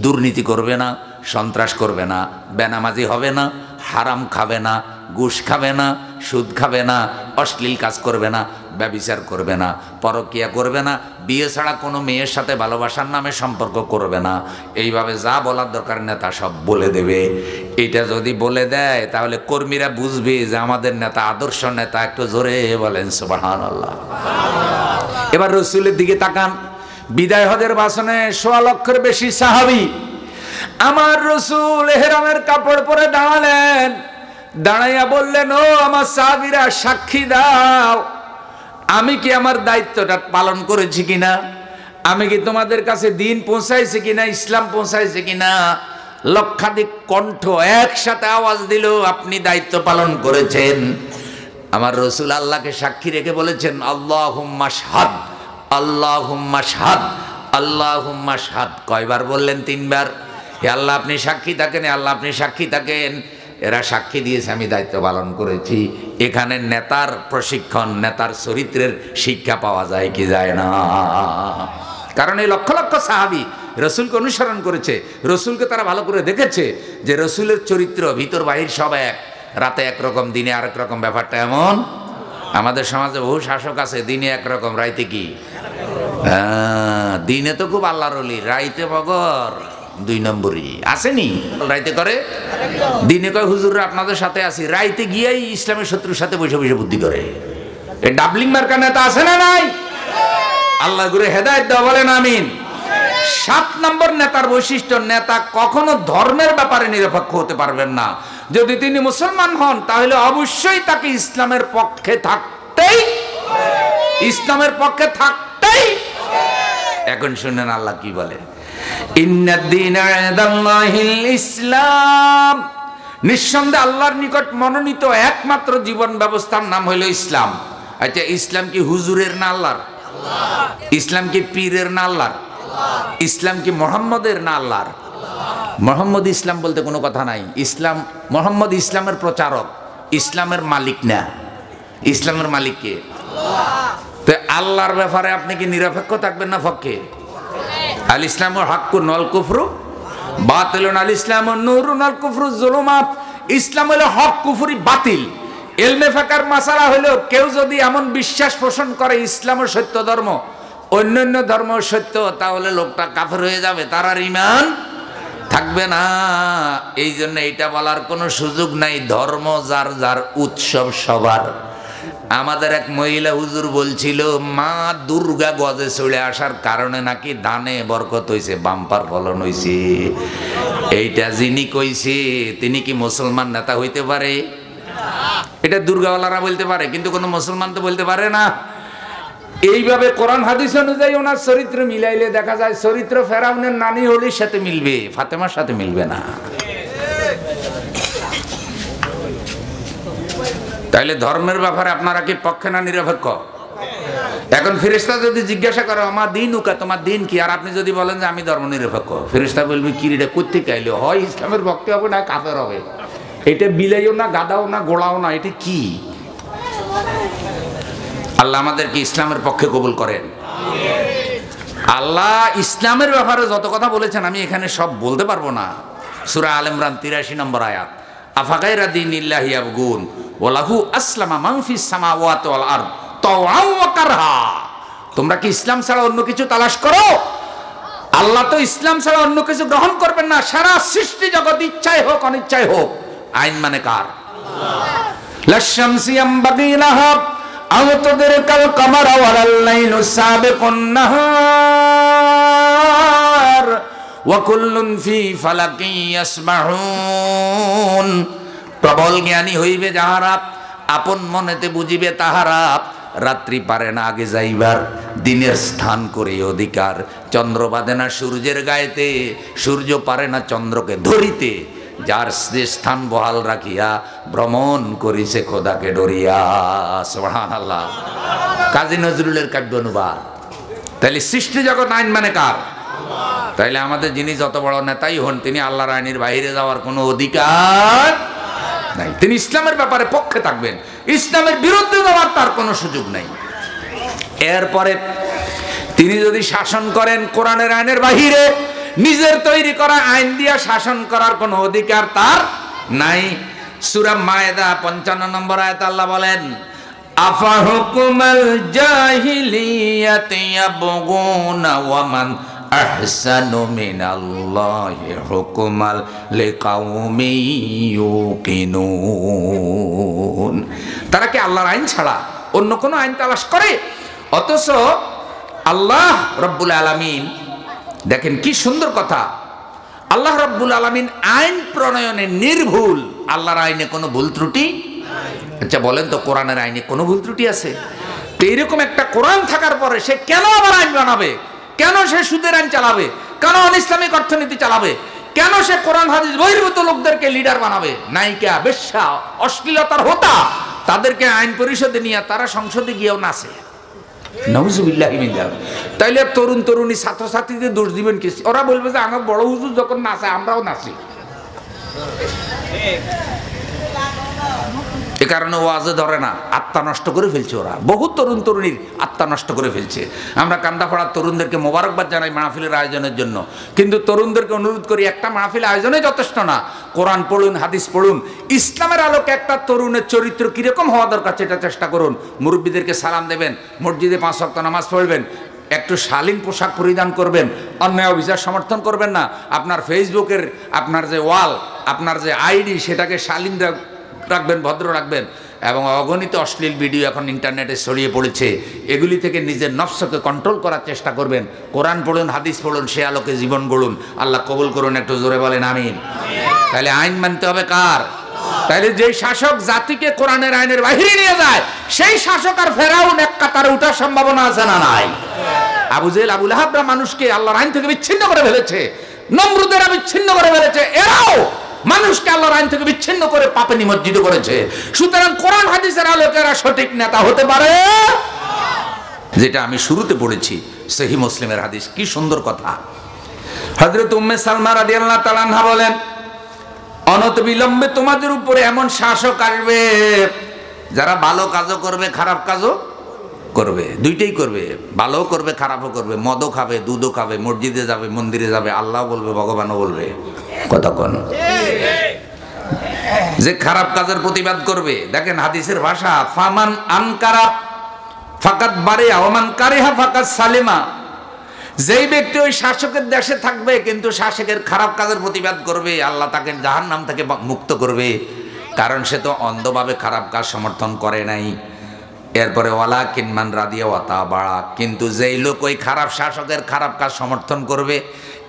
দুর্নীতি করবে না, সন্ত্রাস করবে না, বেনামাজি হবে না, হারাম খাবে না, ঘুষ খাবে না, সুদ খাবে না, অশ্লীল কাজ করবে না, ব্যভিচার করবে না, পরকীয়া করবে না, বিয়ে ছাড়া কোনো মেয়ের সাথে ভালোবাসার নামে সম্পর্ক করবে না। এইভাবে যা বলার দরকার নেতা সব বলে দেবে। এটা যদি বলে দেয় তাহলে কর্মীরা বুঝবে যে আমাদের নেতা আদর্শ নেতা। একটু জোরে বলেন সুবহানাল্লাহ। এবার রসুলের দিকে তাকান। বিদায় হজের ভাষণে ১৬ লক্ষের বেশি সাহাবী। আমার রসুল ইহরামের কাপড় পরে দাঁড়ালেন, দাঁড়াইয়া বললেন, ও আমার সাহাবীরা, সাক্ষী দাও আমি কি আমার দায়িত্বটা পালন করেছি কিনা, আমি কি তোমাদের কাছে দিন পৌঁছাইছি কিনা, ইসলাম পৌঁছাইছে কিনা। লক্ষাধিক কণ্ঠ একসাথে আওয়াজ দিল, আপনি দায়িত্ব পালন করেছেন। আমার রসুল আল্লাহকে সাক্ষী রেখে বলেছেন, আল্লাহুম্মা শাহাদ, আল্লাহুম্মা শাহাদ, আল্লাহুম্মা শাহাদ। কয়বার বললেন? ৩ বার। হে আল্লাহ আপনি সাক্ষী থাকেন, আল্লাহ আপনি সাক্ষী থাকেন। এরা সাক্ষী দিয়েছে আমি দায়িত্ব পালন করেছি। এখানে নেতার প্রশিক্ষণ, নেতার চরিত্রের শিক্ষা পাওয়া যায় কি যায় না? কারণ এই লক্ষ লক্ষ সাহাবী রসুলকে অনুসরণ করেছে, রসুলকে তারা ভালো করে দেখেছে যে রসুলের চরিত্র ভিতর বাহির সব এক। রাতে একরকম, দিনে আরেক রকম। ব্যাপারটা এমন। আমাদের সমাজে বহু শাসক আছে, দিনে একরকম, রাইতে কি? দিনে তো খুব আল্লাহর ওলি, রাইতে বগর 2 নম্বরই। আসেনি? রাইতে করে, দিনে কয় হুজুররা আপনাদের সাথে আছি, রাইতে গিয়েই ইসলামের শত্রুর সাথে বসে বসে বুদ্ধি করে। এই ডাবলিং মার্কা নেতা আছে না নাই? আল্লাহ গুরে হেদায়েত দাও, বলেন আমিন। 7 নম্বর নেতার বৈশিষ্ট্য, নেতা কখনো ধর্মের ব্যাপারে নিরপেক্ষ হতে পারবেন না। যদি তিনি মুসলমান হন তাহলে অবশ্যই তাকে ইসলামের পক্ষে থাকতেই, ইসলামের পক্ষে থাকতেই। এখন শুনেন আল্লাহ কি বলে, ইন্নাদ-দীনা ইনদাল্লাহিল ইসলাম। নিঃসন্দেহে আল্লাহর নিকট মনোনীত একমাত্র জীবন ব্যবস্থার নাম হইল ইসলাম। আচ্ছা, ইসলাম কি হুজুরের না আল্লাহর? ইসলাম কি পীরের না আল্লাহর? ইসলাম কি মুহাম্মদের না আল্লাহর? মুহাম্মদ ইসলাম বলতে কোনো কথা নাই। ইসলাম, মুহাম্মদ ইসলামের প্রচারক, ইসলামের মালিক না। ইসলামের মালিক কে? তো আল্লাহর ব্যাপারে আপনি কি নিরপেক্ষ থাকবেন না পক্ষে? আল ইসলামু হাক্কুন ওয়াল কুফরু বাতিলুন, আল ইসলামু নূরুন ওয়াল কুফরু যুলুমাত। ইসলাম হলো হক, কুফরি বাতিল। ইলমে ফাকার মাসালা হলো, কেউ যদি এমন বিশ্বাস পোষণ করে ইসলাম সত্য ধর্ম, অন্যান্য ধর্ম সত্য, তাহলে লোকটা কাফের হয়ে যাবে, তার আর ঈমান থাকবে না। এই জন্য এটা বলার কোনো সুযোগ নাই, ধর্ম যার যার, উৎসব সবার। আমাদের এক মহিলা হুজুর বলছিল, মা দুর্গা গজে চলে আসার কারণে নাকি ধানে বরকত হইছে, বাম্পার ফলন হইছে। এইটা যিনি কইছে তিনি কি মুসলমান নেতা হইতে পারে? এটা দুর্গাওয়ালারা বলতে পারে, কিন্তু কোনো মুসলমান তো বলতে পারে না। এইভাবে কোরআন হাদিস অনুযায়ী ওনার চরিত্র মিলাইলে দেখা যায় চরিত্র ফেরাউনের নানি হলির সাথে মিলবে, ফাতেমার সাথে মিলবে না। তাইলে ধর্মের ব্যাপারে আপনারা কি পক্ষে না নিরপেক্ষ? এখন ফেরেশতা যদি জিজ্ঞাসা করে আমার দিন উকা, তোমার দিন কি, আর আপনি যদি বলেন যে আমি ধর্ম নিরপেক্ষ, ফেরেশতা বলবে কি রে, করতে চাইলে হয় ইসলামের পক্ষে হবে না কাফের হবে। এটা বিলাইও না, গাদাও না, গোড়াও না, এটা কি? আল্লাহ আমাদেরকে ইসলামের পক্ষে কবুল করেন। আল্লাহ ইসলামের ব্যাপারে যত কথা বলেছেন আমি এখানে সব বলতে পারবো না। সূরা আল ইমরান ৮৩ নম্বর আয়াত, আফাগাইরা দীনিল্লাহি ইয়াবগুন ওয়া লাহু আসলামা মান ফিস সামাওয়াতি ওয়াল আরদ তাওআন ওয়া কারহা। তোমরা কি ইসলাম ছাড়া অন্য কিছু তালাশ করো? আল্লাহ তো ইসলাম ছাড়া অন্য কিছু গ্রহণ করবেন না। সারা সৃষ্টি জগৎ ইচ্ছায় হোক অনিচ্ছায় হোক, আইন মানে কার? আল্লাহ। লাশ-শামসি ইয়ামবাগি লাহা আও তুদরিকাল কামারা ওয়ালাল লাইলু সাবিকুন নাহার ওয়া কুল্লুন ফি ফালাকিন ইয়াসবাহুন। প্রবল জ্ঞানী হইবে যাহারা, আপন মনেতে বুঝিবে তাহারা। রাত্রি পারে না আগে যাইবার, দিনের স্থান করে অধিকার। চন্দ্র বাঁধে না সূর্যের গায়েতে, সূর্য পারে না চন্দ্রকে ধরিতে। যার স্থান বহাল রাখিয়া ভ্রমণ করিছে খোদাকে ডরিয়া। সুবহানাল্লাহ। কাজী নজরুলের কাব্য অনুবাদ। তাহলে সৃষ্টি জগৎ আইন মানে কার? তাইলে আমাদের যিনি যত বড় নেতাই হন, তিনি আল্লাহর আইনের বাইরে যাওয়ার কোনো অধিকার নাই। তিনি ইসলামের ব্যাপারে পক্ষে থাকবেন, ইসলামের বিরুদ্ধে যাওয়ার তার কোনো সুযোগ নাই। এরপরে তিনি যদি শাসন করেন কোরআনের আইনের বাহিরে, নিজের তৈরি করা আইন দিয়া শাসন করার কোনো অধিকার তার নাই। সূরা মায়েদা ৫৫ নম্বর আয়াতে আল্লাহ বলেন, আফাহুকুমাল জাহিলিয়াতি ইয়াবগুনা ওয়া মান আহসানু মিনাল্লাহি হুকমান লিকাউমিন ইউকিনুন। তারা কি আল্লাহর আইন ছাড়া অন্য কোনো আইন তালাশ করে? অথচ আল্লাহ রব্বুল আলামিন, দেখেন কি সুন্দর কথা, আল্লাহ রব্বুল আলামিন আইন প্রণয়নে নির্ভুল। আল্লাহর আইনে কোনো ভুল ত্রুটি? আচ্ছা বলেন তো, কোরআনের আইনে কোনো ভুল ত্রুটি আছে? তো এরকম একটা কোরআন থাকার পরে সে কেন আবার আইন বানাবে? কেন সে সুদের আইন চালাবে? কেন অনিসলামিক অর্থনীতি চালাবে? কেন সে কোরআন হাদিস বহির্ভূত লোকদেরকে লিডার বানাবে? নায়িকা, বেশ্যা, অশ্লীলতার হোতা, তাদেরকে আইন পরিষদে নিয়ে তারা সংসদে গিয়েও নাচে। নাউজুবিল্লাহি মিন যালিক। তাইলে তরুণ তরুণী ছাত্রছাত্রীদের দোষ দিবেন কি? ওরা বলবে যে আমার বড় হুজুর যখন নাচে আমরাও নাচি। এ কারণে ওয়াজে ধরে না, আত্মা নষ্ট করে ফেলছে ওরা। বহুত তরুণ তরুণীর আত্মা নষ্ট করে ফেলছে। আমরা কান্দাপাড়ার তরুণদেরকে মোবারকবাদ জানাই মাহফিলের আয়োজনের জন্য, কিন্তু তরুণদেরকে অনুরোধ করি একটা মাহফিল আয়োজনে যথেষ্ট না, কোরআন পড়ুন, হাদিস পড়ুন, ইসলামের আলোকে একটা তরুণের চরিত্র কিরকম হওয়া দরকার সেটা চেষ্টা করুন। মুরব্বীদেরকে সালাম দেবেন, মসজিদে 5 ওয়াক্ত নামাজ পড়বেন, একটু শালীন পোশাক পরিধান করবেন, অন্যায় অবিচার সমর্থন করবেন না। আপনার ফেসবুকের আপনার যে ওয়াল, আপনার যে আইডি, সেটাকে শালীন রাখবেন, ভদ্র রাখবেন। এবং অগণিত অশ্লীল ভিডিও এখন ইন্টারনেটে ছড়িয়ে পড়েছে, এগুলি থেকে নিজের নফসকে কন্ট্রোল করার চেষ্টা করবেন। কোরআন পড়ুন, হাদিস পড়ুন, সে আলোকে জীবন গড়ুন। আল্লাহ কবুল করুন, একটু জোরে বলেন আমিন। তাহলে আইন মানতে হবে কার? তাহলে যেই শাসক জাতিকে কোরআনের আইনের বাহিরে নিয়ে যায়, সেই শাসক আর ফেরাউন এক কাতারে উঠার সম্ভাবনা আছে না নাই? আবু জেহেল, আবু লাহাবরা মানুষকে আল্লাহর আইন থেকে বিচ্ছিন্ন করে ফেলেছে, নমরুদেরা বিচ্ছিন্ন করে ফেলেছে, এরাও মানুষকে আল্লাহর আইন থেকে বিচ্ছিন্ন করে পাপে নিমজ্জিত করেছে। সুতরাং কোরআন হাদিসের আলোকেরা সঠিক নেতা হতে পারে? যেটা আমি শুরুতে পড়েছি, সহিহ মুসলিমের হাদিস, কি সুন্দর কথা। হযরত উম্মে সালমা রাদিয়াল্লাহু তাআলা আনহা বলেন, অনতিবিলম্বে তোমাদের উপরে এমন শাসক আসবে যারা ভালো কাজও করবে, খারাপ কাজও করবে, দুইটাই করবে, ভালোও করবে, খারাপও করবে, মদও খাবে, দুধও খাবে, মসজিদে যাবে, মন্দিরে যাবে, আল্লাহ বলবে, ভগবানও বলবে। কতক্ষণ যে খারাপ কাজের প্রতিবাদ করবে, দেখেন হাদিসের ভাষা, ফামান আনকারা ফাকাত বারিয়া ওয়া মান কারিহা ফাকাত সালিমা। যেই ব্যক্তি ওই শাসকের দেশে থাকবে কিন্তু শাসকের খারাপ কাজের প্রতিবাদ করবে, আল্লাহ তাকে জাহান্নাম থেকে মুক্ত করবে, কারণ সে তো অন্ধভাবে খারাপ কাজ সমর্থন করে নাই। এরপরে ওয়ালাকিন মান রাদিয়া ওয়া তাবা, কিন্তু যেই লোক ওই খারাপ শাসকের খারাপ কাজ সমর্থন করবে,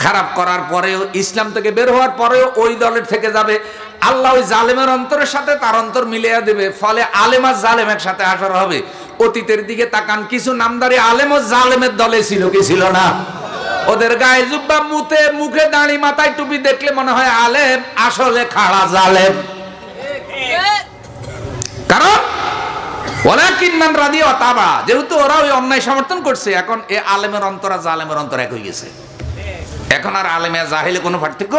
খারাপ করার পরেও, ইসলাম থেকে বের হওয়ার পরেও ওই দলের থেকে যাবে, আল্লাহ ওই জালেমের অন্তরের সাথে তার অন্তর মিলিয়ে দেবে। ফলে আলেম আর জালেম একসাথে আসর হবে। অতীতের দিকে তাকান, কিছু নামদারি আলেম ও জালেমের দলে ছিল কি ছিল না? ওদের গায়ে জুব্বা, মুখে দাড়ি, মাথায় টুপি দেখলে মনে হয় আলেম, আসলে খাড়া জালেম। কারণ ওয়ালাকিন মান রাদিয়া ওয়া তাবা, যেহেতু ওরা ওই অন্যায় সমর্থন করছে, এখন এ আলেমের অন্তর আর জালেমের অন্তর এক হয়ে গেছে। এখন আর আলেমে আর জাহেলে কোনো পার্থক্য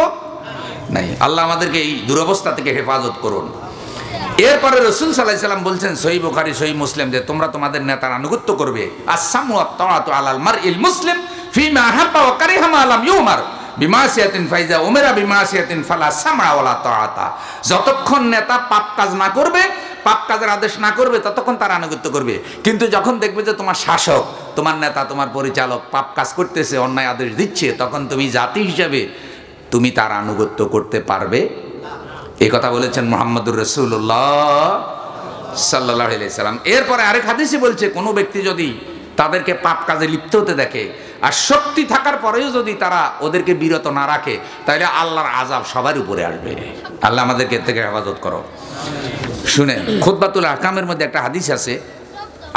নাই। আল্লাহ আমাদেরকে এই দুরবস্থা থেকে হেফাজত করুন। এরপরে রাসূল সাল্লাল্লাহু আলাইহি ওয়াসাল্লাম বলছেন, সহিহ বুখারী, সহিহ মুসলিম, যে তোমরা তোমাদের নেতার আনুগত্য করবে। আস-সামু ওয়াত তাআতু আলাল মারইল মুসলিম ফিমা হাব্বা ওয়া কারিহা মা লাম ইউমার বিমাসিয়াতিন ফাইজা উমিরা বিমাসিয়াতিন ফালা সামআ ওয়ালা তাআতা। যতক্ষণ নেতা পাপ কাজ না করবে, পাপ কাজের আদেশ না করবে, ততক্ষণ তার আনুগত্য করবে। কিন্তু যখন দেখবে যে তোমার শাসক, তোমার নেতা, তোমার পরিচালক পাপ কাজ করতেছে, অন্যায় আদেশ দিচ্ছে, তখন তুমি জাতি হিসেবে তুমি তার আনুগত্য করতে পারবে। এই কথা বলেছেন মুহাম্মদুর রাসূলুল্লাহ সাল্লাল্লাহু আলাইহি সাল্লাম। এরপরে আরেক হাদিসে বলছে, কোনো ব্যক্তি যদি তাদেরকে পাপ কাজে লিপ্ত হতে দেখে আর শক্তি থাকার পরেও যদি তারা ওদেরকে বিরত না রাখে, তাহলে আল্লাহর আযাব সবার উপরে আসবে। আল্লাহ আমাদেরকে এর থেকে হেফাজত করো। শুনেন, খুতবাতুল আহকামের মধ্যে একটা হাদিস আছে,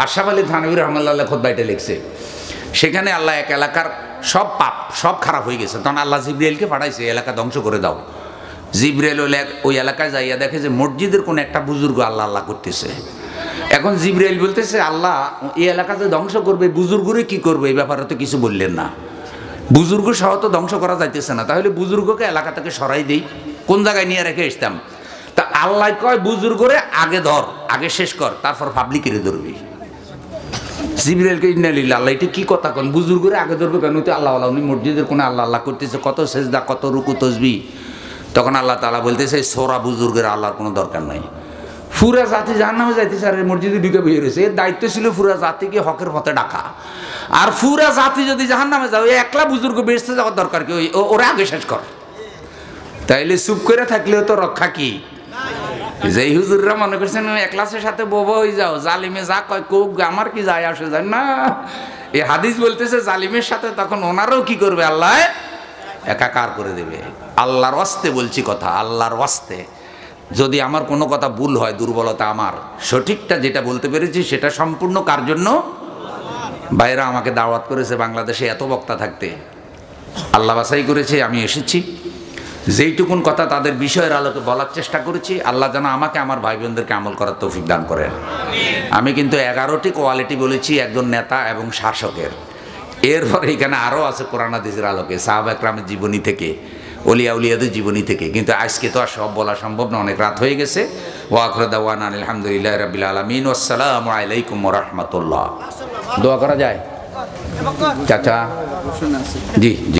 আশরাফ আলী থানভী রাহমাতুল্লাহ খুতবাটা লিখছে। সেখানে আল্লাহ এক এলাকার সব পাপ, সব খারাপ হয়ে গেছে, তখন আল্লাহ জিবরাইলকে পাঠাইছে, এলাকা ধ্বংস করে দাও। জিবরাইল ওই এলাকায় যাইয়া দেখে যে মসজিদের কোন একটা বুজুর্গ আল্লাহ আল্লাহ করতেছে। এখন জিবরাইল বলতেছে, আল্লাহ এই এলাকাতে ধ্বংস করবে, বুজুর্গরে কি করবে? এই ব্যাপারে তো কিছু বললেন না। বুজুর্গ সহ তো ধ্বংস করা যাইতেছে না, তাহলে বুজুর্গকে এলাকা থেকে সরাই দেই, কোন জায়গায় নিয়ে রেখে আসতাম? তা আল্লাহ কয়, বুজুর্গরে আগে ধর, আগে শেষ কর, তারপর পাবলিকের ধরবি। জিবরাইলকে ইন্নালিল্লাহ, আল্লাহ এটা কি কথা কোন? বুজুর্গরে আগে ধরবে কেন? তুই আল্লাহ আল্লাহ, উনি মসজিদের কোনে আল্লাহ আল্লাহ করতেছে, কত সেজদা, কত রুকু তসবিহ। তখন আল্লাহ তাআলা বলতেছে, সোরা বুজুর্গের আল্লাহর কোনো দরকার নাই, পুরা জাতি জাহান্নামে যাইতে স্যার মসজিদে ঢুকে বসে রয়েছে, এর দায়িত্ব ছিল পুরা জাতিকে হকের পথে ডাকা। আর পুরা জাতি যদি জাহান্নামে যাও, একলা বুজুর্গ বেহেশতে যাওয়ার দরকার কি? ওরা আগে শেষ কর। তাইলে চুপ করে থাকলেও তো রক্ষা কি? যেই হুজুররা মনে করছেন একলাসের সাথে বোবা হয়ে যাও, জালিমে যা কয় কোক, আমার কি যায় আসে যায় না। এই হাদিস বলতেছে জালিমের সাথে তখন ওনারও কি করবে? আল্লাহ একাকার করে দেবে। আল্লাহর ওয়াস্তে বলছি কথা, আল্লাহর ওয়াস্তে। যদি আমার কোনো কথা ভুল হয়, দুর্বলতা আমার, সঠিকটা যেটা বলতে পেরেছি সেটা সম্পূর্ণ কার জন্য? বাইরা আমাকে দাওয়াত করেছে বাংলাদেশে এত বক্তা থাকতে, আল্লাহ বাছাই করেছে, আমি এসেছি। যেইটুকুন কথা তাদের বিষয়ের আলোকে বলার চেষ্টা করেছি। আল্লাহ যেন আমাকে আমার ভাই বোনদেরকে আমল করার তৌফিক দান করেন। আমি কিন্তু 11টি কোয়ালিটি বলেছি একজন নেতা এবং শাসকের। এরপরে এখানে আরও আছে কোরআন হাদিসের আলোকে, সাহাবা একরামের জীবনী থেকে, ওলিয়া উলিয়াদের জীবনী থেকে। কিন্তু আজকে তো আর সব বলা সম্ভব না, অনেক রাত হয়ে গেছে। ওয়া আখিরু দাওয়ানা আলহামদুলিল্লাহি রাব্বিল আলামিন, আসসালামু আলাইকুম ওয়া রাহমাতুল্লাহ। দোয়া করা যায় চাচা? জি জি।